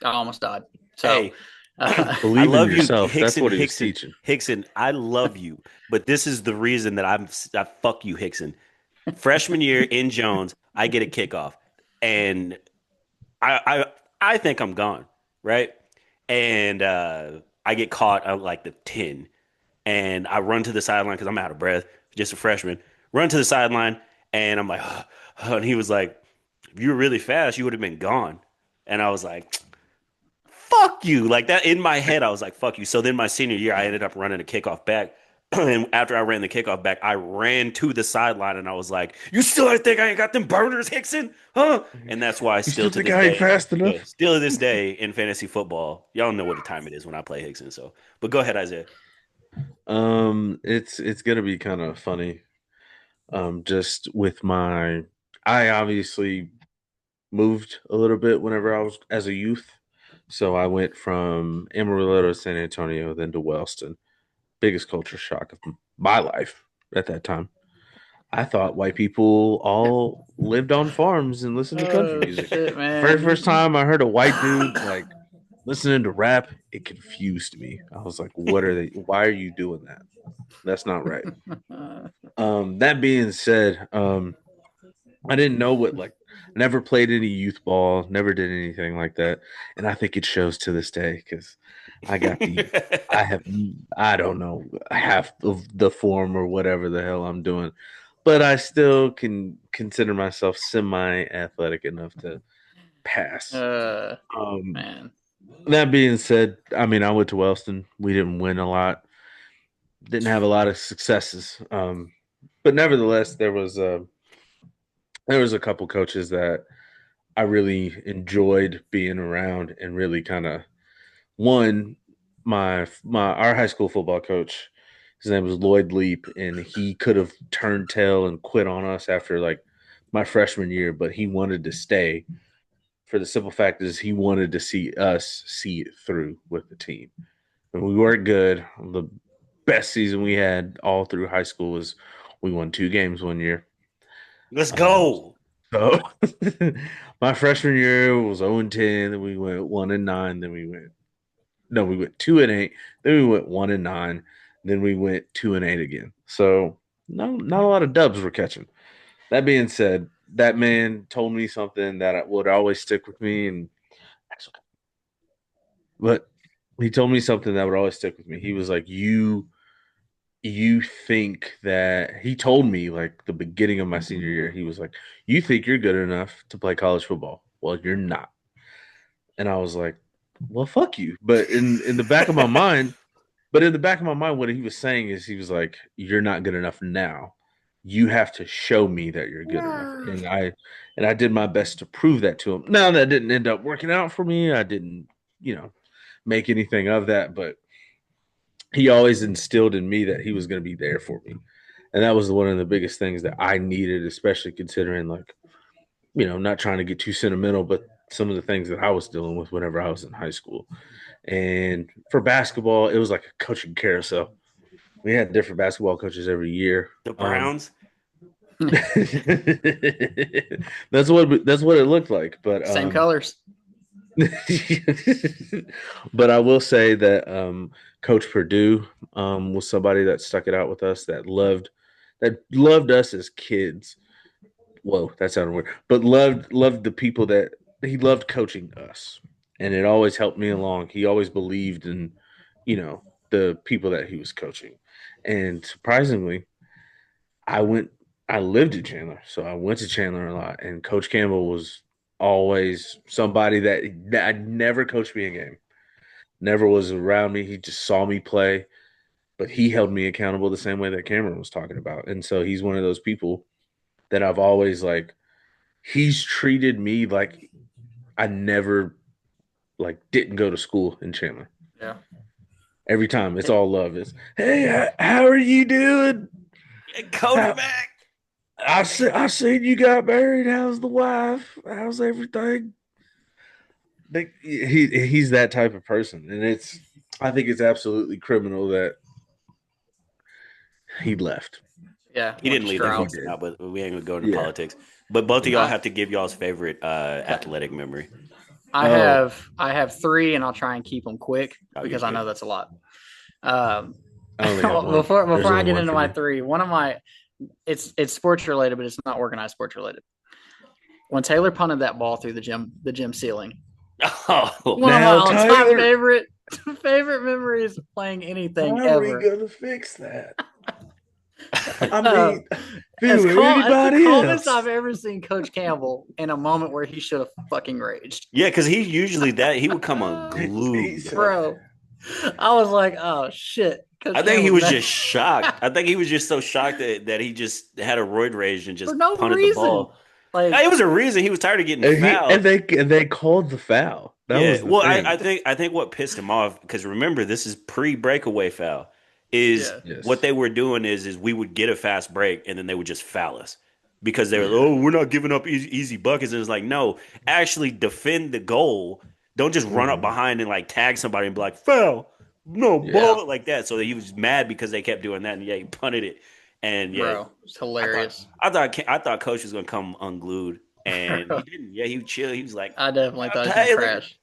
I almost died. So Hey, I Believe in love you, yourself. That's Hickson. what he was teaching. Hickson, I love you, but this is the reason that I fuck you, Hickson. Freshman year in Jones, I get a kickoff, and I I think I'm gone, right? And I get caught at like the 10, and I run to the sideline because I'm out of breath, just a freshman. Run to the sideline, and I'm like, and he was like, if you were really fast, you would have been gone. And I was like, fuck you. Like that in my head, I was like, fuck you. So then my senior year, I ended up running a kickoff back. And after I ran the kickoff back, I ran to the sideline and I was like, you still think I ain't got them burners, Hickson? Huh? And that's why You still still to think this I ain't day, fast yeah, enough? still to this day in fantasy football, y'all know what the time it is when I play Hickson. So, but go ahead, Isaiah. It's gonna be kind of funny. Just with I obviously moved a little bit whenever I was as a youth. So I went from Amarillo to San Antonio, then to Wellston. Biggest culture shock of my life at that time. I thought white people all lived on farms and listened to country oh music. shit, The very man! first time I heard a white dude like listening to rap, it confused me. I was like, what are they? Why are you doing that? That's not right. That being said, I didn't know what like never played any youth ball, never did anything like that. And I think it shows to this day because I got I have I don't know half of the form or whatever the hell I'm doing. But I still can consider myself semi athletic enough to pass. uh, Um man. that being said, I mean I went to Wellston. We didn't win a lot, didn't have a lot of successes. But nevertheless there was a couple coaches that I really enjoyed being around and really kind of one my our high school football coach. His name was Lloyd Leap, and he could have turned tail and quit on us after like my freshman year, but he wanted to stay. For the simple fact is, he wanted to see us see it through with the team, and we weren't good. The best season we had all through high school was we won 2 games one year. Let's Um, go. so my freshman year was 0-10, then we went 1-9, then we went 2-8, then we went 1-9, then we went 2-8 again. So not a lot of dubs we're catching. That being said, that man told me something that would always stick with me, but he told me something that would always stick with me. He was like, you think that he told me like the beginning of my senior year, he was like, you think you're good enough to play college football. Well, you're not. And I was like, well, fuck you. In the back of my mind, what he was saying is he was like, you're not good enough now. You have to show me that you're good enough. And I did my best to prove that to him. Now that didn't end up working out for me. I didn't, you know, make anything of that, but he always instilled in me that he was going to be there for me. And that was one of the biggest things that I needed, especially considering like, not trying to get too sentimental, but some of the things that I was dealing with whenever I was in high school. And for basketball, it was like a coaching carousel. We had different basketball coaches every year. The Browns. That's what it looked like. But Same colors. But I will say that Coach Purdue was somebody that stuck it out with us that loved us as kids. Whoa, that sounded weird. But loved the people that he loved coaching us. And it always helped me along. He always believed in, the people that he was coaching. And surprisingly, I went I lived in Chandler, so I went to Chandler a lot. And Coach Campbell was always somebody that never coached me a game. Never was around me. He just saw me play, but he held me accountable the same way that Cameron was talking about. And so he's one of those people that I've always like he's treated me like I never like didn't go to school in Chandler. Yeah. Every time it's all love. It's hey, how are you doing? Coach How, back. I seen you got married. How's the wife? How's everything? He's that type of person, and I think it's absolutely criminal that he left. Yeah. He didn't leave. They Stroud. forced him out, but we ain't gonna go into Yeah. politics. But both of y'all I- have to give y'all's favorite athletic memory. I Oh. have three, and I'll try and keep them quick Oh, because you're I know good. that's a lot. I only have one. Before There's I only get one into for my me. three, one of my it's sports related, but it's not organized sports related. When Taylor punted that ball through the gym ceiling, Oh, one of my Now, all-time Tyler- favorite memories of playing anything How are we ever. gonna fix that? I Uh, mean, Phil, As anybody the calmest else? I've ever seen Coach Campbell in a moment where he should have fucking raged. yeah, because he usually he would come unglued. Bro, I was like, oh shit. Coach I think he Campbell's was mad. just shocked. I think he was just so shocked that he just had a roid rage and just For no punted the reason. ball. Like, It was a reason. He was tired of getting And fouled. they called the foul. That Yeah, was the well, thing. I think what pissed him off because remember this is pre-breakaway foul is Yeah. Yes. what they were doing is we would get a fast break and then they would just foul us because they were we're not giving up easy buckets and it's like no, actually defend the goal. Don't just run up Mhm. behind and like tag somebody and be like foul, no Yeah. ball like that. So he was mad because they kept doing that and yeah, he punted it and yeah, bro, it's hilarious. I thought Coach was gonna come unglued and Bro. he didn't. Yeah, he would chill. He was like, I definitely thought it was Taylor. trash.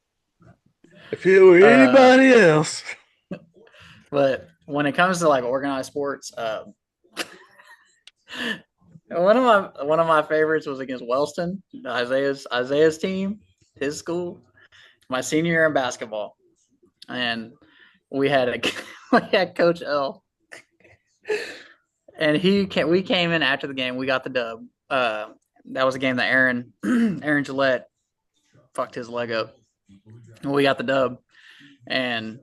If it were anybody else, But when it comes to like organized sports, one of my favorites was against Wellston, Isaiah's team, his school, my senior year in basketball, and we had we had Coach L, and we came in after the game. We got the dub. That was a game that Aaron Gillette fucked his leg up. And we got the dub, and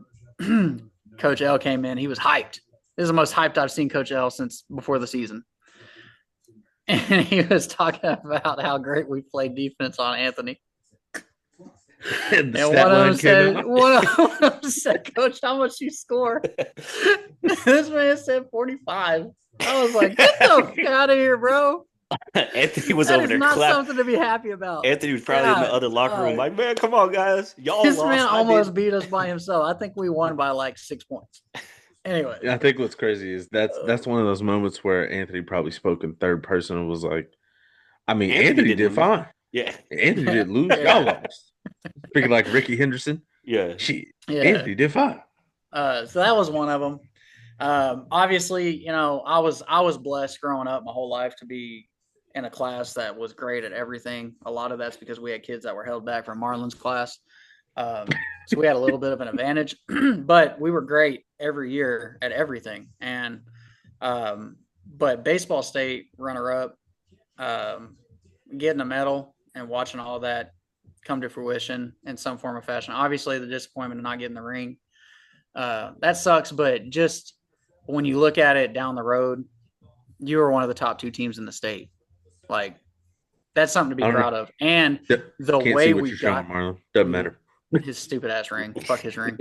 Coach L came in. He was hyped. This is the most hyped I've seen Coach L since before the season. And he was talking about how great we played defense on Anthony. and the And stat one of line them came said, out. one of them said, Coach, how much you score? This man said 45. I was like, get the fuck out of here, bro. Anthony was That over is there not clapping. something to be happy about. Anthony was probably in the other locker room, like, man, come on, guys, y'all This lost. man I almost didn't." beat us by himself. I think we won by like 6 points. Anyway, I think what's crazy is that's one of those moments where Anthony probably spoke in third person and was like, I mean, Anthony did didn't lose. fine. Yeah, Anthony didn't lose. Yeah. Y'all lost. Speaking like Ricky Henderson. yeah. Shit. yeah. Anthony did fine. So that was one of them. Obviously, you know, I was blessed growing up my whole life to be in a class that was great at everything. A lot of that's because we had kids that were held back from Marlon's class. So we had a little bit of an advantage, but we were great every year at everything. And but baseball state runner up, getting a medal and watching all that come to fruition in some form or fashion. Obviously, the disappointment of not getting the ring. That sucks, but just when you look at it down the road, you were one of the top two teams in the state. Like, that's something to be I don't proud know. of. And Yep. the Can't way see what we you're showing, got Marlon. Doesn't matter. his stupid ass ring, fuck his ring.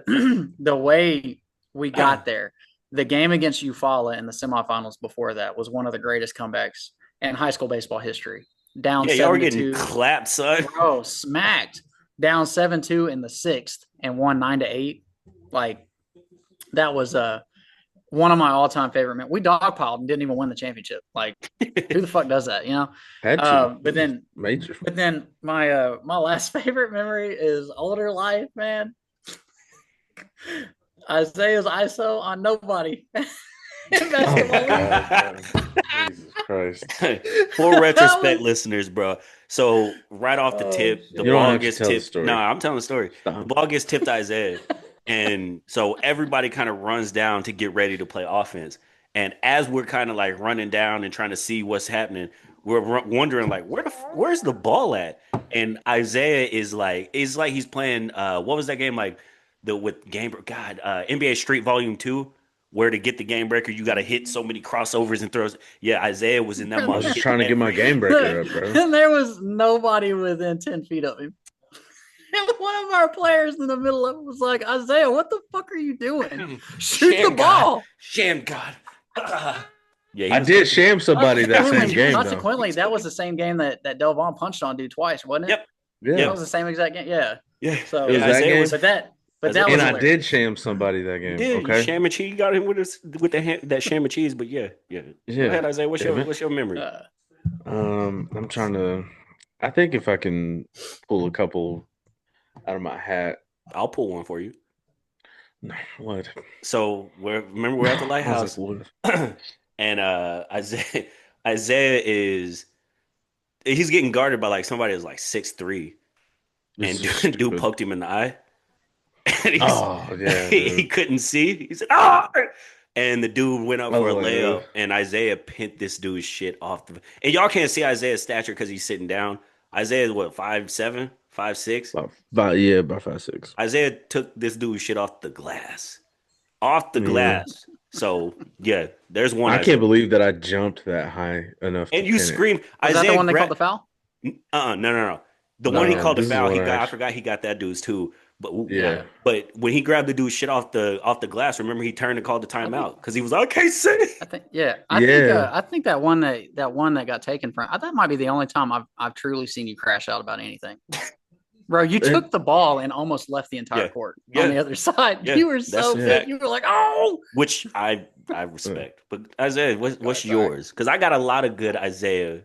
The way we got there, the game against Eufaula in the semifinals before that was one of the greatest comebacks in high school baseball history. Down Yeah, y'all were 7-2. getting clapped, son. Bro, smacked. Down 7-2 in the sixth and won 9-8. Like, that was one of my all-time favorite men. We dogpiled and didn't even win the championship. Like, who the fuck does that? Had to. But then, Major. my last favorite memory is older life, man. Isaiah's ISO on nobody. Jesus Christ. For retrospect listeners, bro. So right off the tip, shit. the You don't ball have to gets tell the tipped. story. No, I'm telling the story. Stop. The ball gets tipped to Isaiah. And so everybody kind of runs down to get ready to play offense. And as we're kind of like running down and trying to see what's happening, we're wondering like where's the ball at? And Isaiah is like he's playing what was that game like the with game God NBA Street Volume 2 where to get the game breaker you got to hit so many crossovers and throws. Yeah, Isaiah was in that I mug was just hitting trying to get my every game breaker up, bro. And there was nobody within 10 feet of him. And one of our players in the middle of it was like, Isaiah, what the fuck are you doing? Shoot the ball. Sham God. Yeah, I did sham somebody that same game, though. Consequently, that was the same game that Delvon punched on dude twice, wasn't it? Yep. Yeah. That was the same exact game. Yeah. Yeah. So It was that Isaiah game? was but that was And I hilarious. did sham somebody that game. did. Okay. Sham and cheese. You got him with that sham and cheese, but yeah. Go ahead, Isaiah. What's your memory? I'm trying to. I think if I can pull a couple out of my hat. I'll pull one for you. What? So remember we're at the lighthouse, and Isaiah he's getting guarded by like somebody that's like 6'3", and dude poked him in the eye. And he couldn't see. He said, "Oh!" And the dude went up for a layup, and Isaiah pinned this dude's shit off the. And y'all can't see Isaiah's stature because he's sitting down. Isaiah's what 5'7", 5'6"? About 5'6". Isaiah took this dude's shit off the glass. So yeah, there's one. I can't believe that I jumped that high enough. And you screamed. Was that the one they called the foul? No. The one he called the foul. I forgot he got that dude's too. But yeah. But when he grabbed the dude's shit off the glass, remember he turned and called the timeout because he was like, "I can't see." I think that one that got taken from. That might be the only time I've truly seen you crash out about anything. Bro, you took the ball and almost left the entire court on the other side. Yeah, You were so fit. You were like, "Oh," which I respect. But Isaiah, what's yours? Because I got a lot of good Isaiah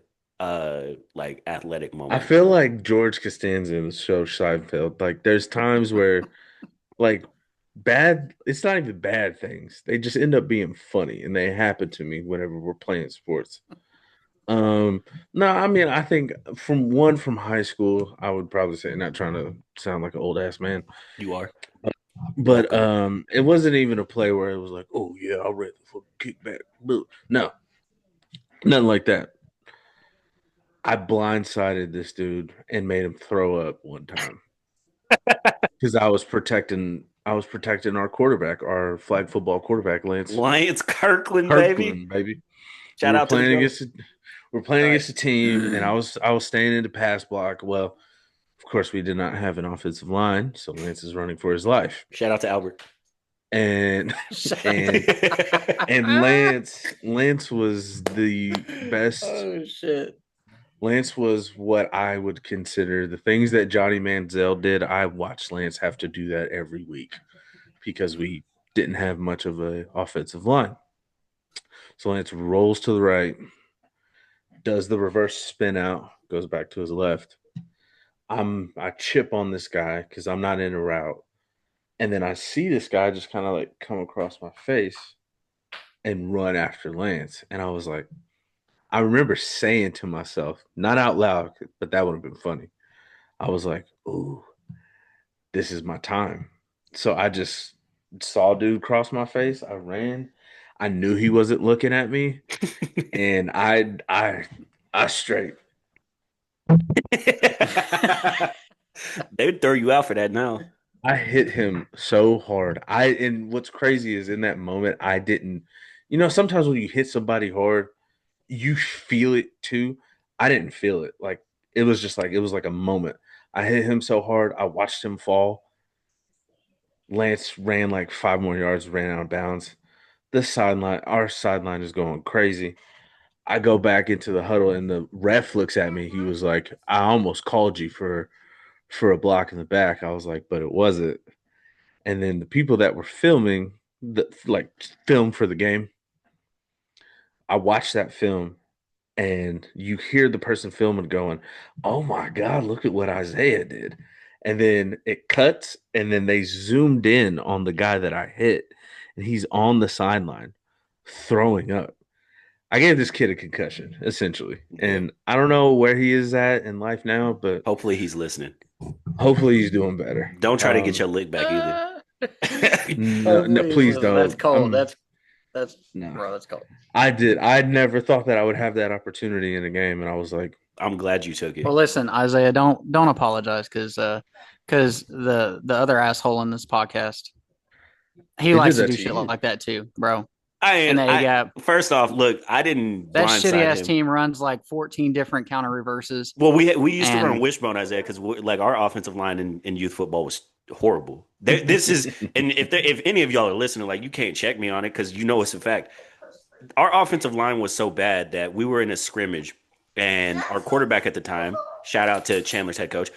like athletic moments. I feel like George Costanza in the show Seinfeld. Like there's times where like it's not even bad things. They just end up being funny and they happen to me whenever we're playing sports. No, I mean I think from high school, I would probably say, not trying to sound like an old ass man. You are. But it wasn't even a play where it was like, oh yeah, I'll read the fucking kickback. No. Nothing like that. I blindsided this dude and made him throw up one time because I was protecting our quarterback, our flag football quarterback, Lance Kirkland, baby. Shout out to we're playing against a team, and I was staying in the pass block. Well, of course, we did not have an offensive line, so Lance is running for his life. Shout out to Albert. And Lance was the best. Oh shit. Lance was what I would consider the things that Johnny Manziel did. I watched Lance have to do that every week because we didn't have much of an offensive line. So Lance rolls to the right, does the reverse spin out, goes back to his left. I chip on this guy because I'm not in a route. And then I see this guy just kind of like come across my face and run after Lance. And I was like, I remember saying to myself, not out loud, but that would have been funny. I was like, ooh, this is my time. So I just saw dude cross my face. I ran. I knew he wasn't looking at me. And I straight. They would throw you out for that now. I hit him so hard. And what's crazy is in that moment, I didn't, sometimes when you hit somebody hard, you feel it too. I didn't feel it. Like it was like a moment. I hit him so hard, I watched him fall. Lance ran like 5 more yards, ran out of bounds. Our sideline is going crazy. I go back into the huddle and the ref looks at me. He was like, I almost called you for a block in the back. I was like, but it wasn't. And then the people that were filming, the like film for the game. I watched that film and you hear the person filming going, "Oh my God, look at what Isaiah did." And then it cuts, and then they zoomed in on the guy that I hit, and he's on the sideline throwing up. I gave this kid a concussion, essentially. And I don't know where he is at in life now, but Hopefully he's listening. hopefully he's doing better. Don't try to get your lick back either. No, please don't. That's cold. That's no. bro. That's cold. I never thought that I would have that opportunity in a game, and I was like, I'm glad you took it. Well, listen, Isaiah, don't apologize because the other asshole in this podcast, he They likes did to that do to shit you. like that too, bro. I first off, look, I didn't That shitty blindside ass him. team runs like 14 different counter reverses. Well, we used to And- run wishbone, Isaiah, because like our offensive line in youth football was horrible. This is, and if any of y'all are listening, like you can't check me on it because you know it's a fact. Our offensive line was so bad that we were in a scrimmage, and our quarterback at the time, shout out to Chandler's head coach,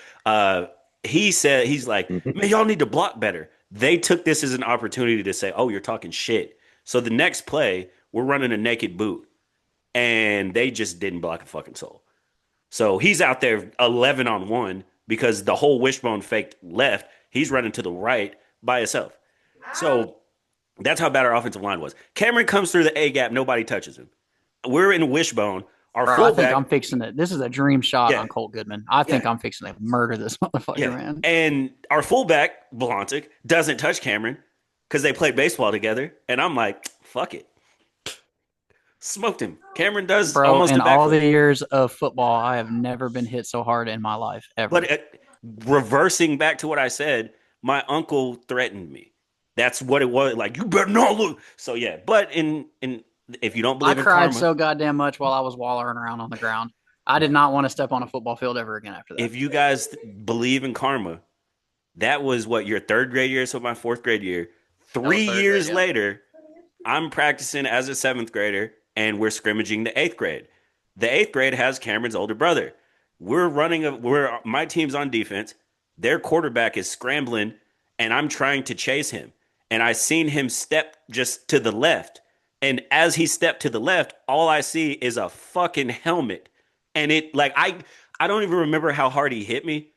he said he's like, man, y'all need to block better. They took this as an opportunity to say, oh, you're talking shit. So the next play, we're running a naked boot, and they just didn't block a fucking soul. So he's out there 11-on-1 because the whole wishbone faked left. He's running to the right by himself. So that's how bad our offensive line was. Cameron comes through the A gap. Nobody touches him. We're in wishbone. Our Bro, I fullback. think I'm fixing it. This is a dream shot Yeah. on Colt Goodman. I think I'm fixing to murder this motherfucker, man. And our fullback, Blontic, doesn't touch Cameron because they played baseball together. And I'm like, fuck it. Smoked him. Cameron does Bro, almost in a backflip. all the years of football, I have never been hit so hard in my life ever. But reversing back to what I said, my uncle threatened me. That's what it was. Like, you better not look. So yeah, but in if you don't I believe in cried karma, so goddamn much while I was wallowing around on the ground. I did not want to step on a football field ever again after that. if you guys believe in karma, that was what your third grade year, so my fourth grade year. 3 years grade, yeah. later, I'm practicing as a seventh grader, and we're scrimmaging the eighth grade. The eighth grade has Cameron's older brother. My team's on defense. Their quarterback is scrambling, and I'm trying to chase him. And I seen him step just to the left. And as he stepped to the left, all I see is a fucking helmet. And it like I don't even remember how hard he hit me.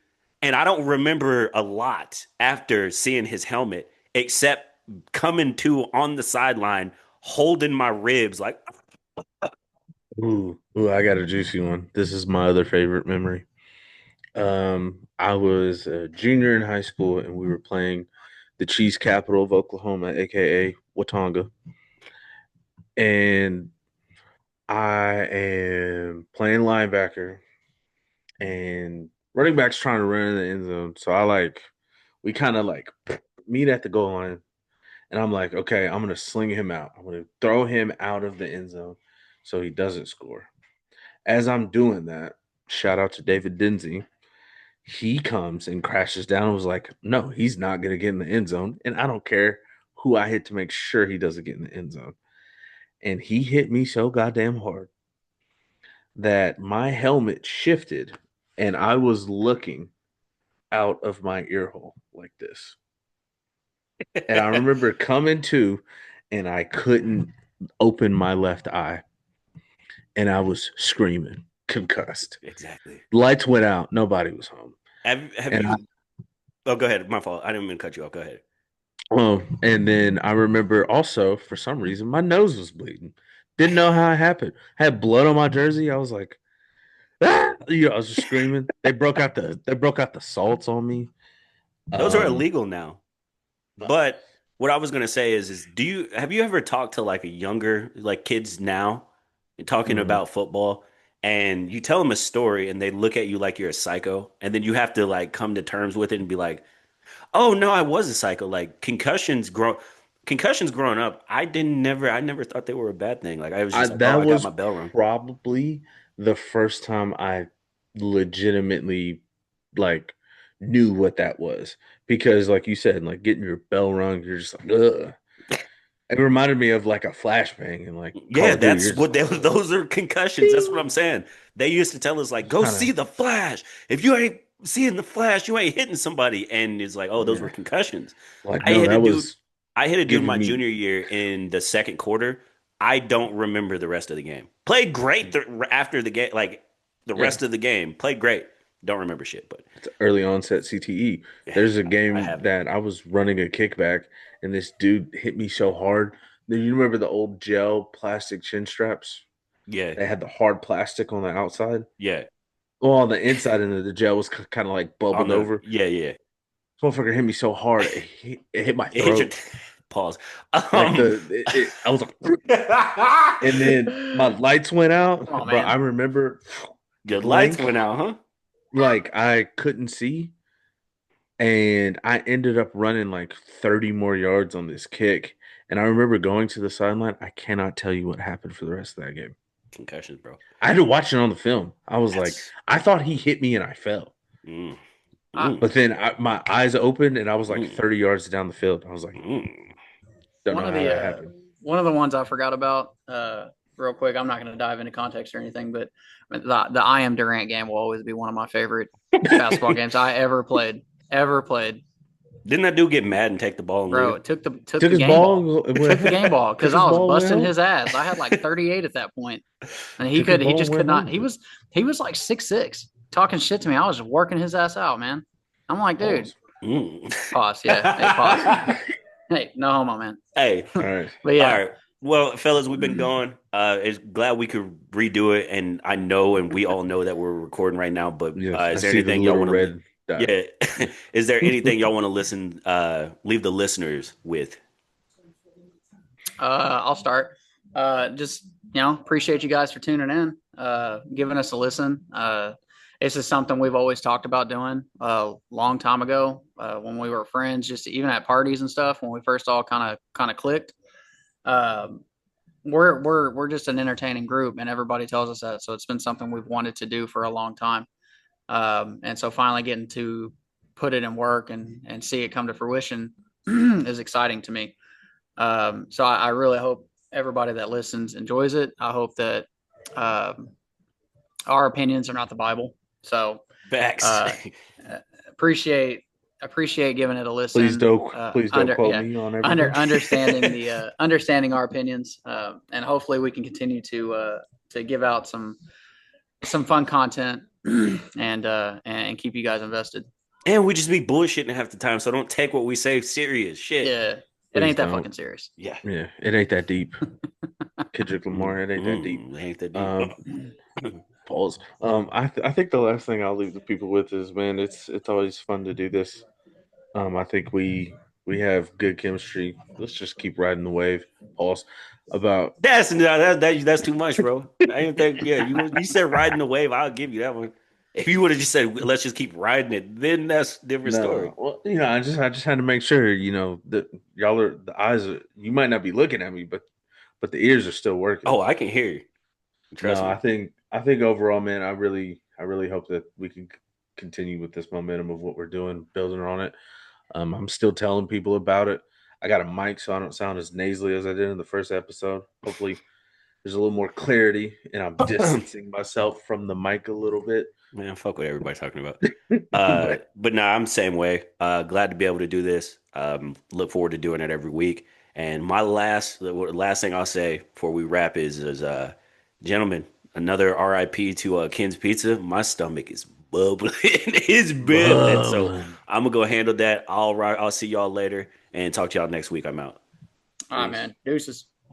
And I don't remember a lot after seeing his helmet, except coming to on the sideline, holding my ribs like ooh, I got a juicy one. This is my other favorite memory. I was a junior in high school, and we were playing the cheese capital of Oklahoma, aka Watauga. And I am playing linebacker, and running back's trying to run in the end zone. So we kind of like meet at the goal line, and I'm like, okay, I'm gonna sling him out. I'm gonna throw him out of the end zone so he doesn't score. As I'm doing that, shout out to David Dinsey. He comes and crashes down and was like, no, he's not gonna get in the end zone, and I don't care who I hit to make sure he doesn't get in the end zone. And he hit me so goddamn hard that my helmet shifted and I was looking out of my ear hole like this. And I remember coming to, and I couldn't open my left eye. And I was screaming, concussed. exactly. Lights went out. Nobody was home. Have And you? Oh, go ahead. My fault. I didn't mean to cut you off. Go ahead. And then I remember also, for some reason, my nose was bleeding. Didn't know how it happened. I had blood on my jersey. I was like, ah! I was just screaming. They broke out the salts on me. Those are illegal now. But what I was gonna say is have you ever talked to like a younger like kids now and talking about football, and you tell them a story and they look at you like you're a psycho, and then you have to like come to terms with it and be like, oh no, I was a psycho. Like concussions growing up, I never thought they were a bad thing. Like I was just like, that oh, I was got my bell rung. probably the first time I legitimately like knew what that was, because like you said, like getting your bell rung, you're just like, ugh. It reminded me of like a flashbang and like Yeah, that's what those are concussions. That's what I'm saying. They used to tell us like, go see the flash. If you ain't seeing the flash, you ain't hitting somebody. And it's like, oh, those were concussions. like I no, hit that a dude. was I hit a dude giving my me junior year in the second quarter. I don't remember the rest of the game. Played great after the game, like the yeah, rest of the game. Played great. Don't remember shit, but it's early onset CTE. yeah, There's a I game have it. that I was running a kickback, and this dude hit me so hard. Do you remember the old gel plastic chin straps? Yeah, They had the hard plastic on the outside. yeah. Well, on the inside, and the gel was kind of like On bubbled the over. yeah. This motherfucker hit me so hard, it hit my It hit your throat. pause. Like Um, I was like, and then my lights went out, Come on, but I man. remember Your lights blank, went out, huh? like I couldn't see, and I ended up running like 30 more yards on this kick. And I remember going to the sideline. I cannot tell you what happened for the rest of that game. Concussions, bro. I had to watch it on the film. I was like, That's I thought he hit me and I fell. mm, I, mm, But then my eyes opened and I was like mm, 30 yards down the field. I was like, mm. don't one know of how the that happened. one of the ones I forgot about real quick. I'm not going to dive into context or anything, but the I am Durant game will always be one of my favorite basketball games I ever played. Ever played, Didn't that dude get mad and take the ball and bro. leave? It took Took the his game ball. ball and Took the game ball took because his I was ball and went busting home. his ass. I had like 38 at that point, and Took his he ball and just could went not. home. He was like 6'6", talking shit to me. I was just working his ass out, man. I'm like, dude, Balls. Mm. pause. Yeah, hey, pause. Hey, no homo, man. Hey, All right. But all yeah, right. Well, fellas, we've been going. It's glad we could redo it, and I know, and we all know that we're recording right now. But Yes, I is there see the anything y'all little want to? red dot. Yeah, is there anything y'all want to listen? Leave the listeners with. I'll start. Just appreciate you guys for tuning in, giving us a listen. This is something we've always talked about doing a long time ago when we were friends, just even at parties and stuff when we first all kind of clicked. Um, we're just an entertaining group, and everybody tells us that. So it's been something we've wanted to do for a long time, and so finally getting to put it in work and see it come to fruition is exciting to me. So I really hope everybody that listens enjoys it. I hope that um, our opinions are not the Bible. So Facts. uh, appreciate giving it a Please listen. don't please don't quote me on everything. Understanding the understanding our opinions, and hopefully we can continue to give out some fun content and keep you guys invested. And we just be bullshitting half the time, so don't take what we say serious. Shit. Yeah, it Please ain't that don't. fucking serious. Yeah. Yeah, it ain't that deep. Kendrick Lamar, it ain't that deep. It ain't that deep. Pause. I think the last thing I'll leave the people with is, man, it's always fun to do this. I think we have good chemistry. Let's just keep riding the wave. Pause. About That's too much, bro. I didn't think. Yeah, you said riding the wave. I'll give you that one. If you would have just said let's just keep riding it, then that's a different story. no, well, I just had to make sure, that y'all are the eyes. You might not be looking at me, but the ears are still working. Oh, I can hear you. Trust No, me. I think overall, man, I really hope that we can continue with this momentum of what we're doing, building on it. I'm still telling people about it. I got a mic, so I don't sound as nasally as I did in the first episode. Hopefully, there's a little more clarity, and I'm distancing myself from the mic a little bit. Man, fuck what everybody's talking about. But But no, I'm the same way. Glad to be able to do this. Look forward to doing it every week. And the last thing I'll say before we wrap is gentlemen, another RIP to Ken's Pizza. My stomach is bubbling. It's been, and so bubbling. I'm gonna go handle that. I'll see y'all later and talk to y'all next week. I'm out. All right, man. Deuces.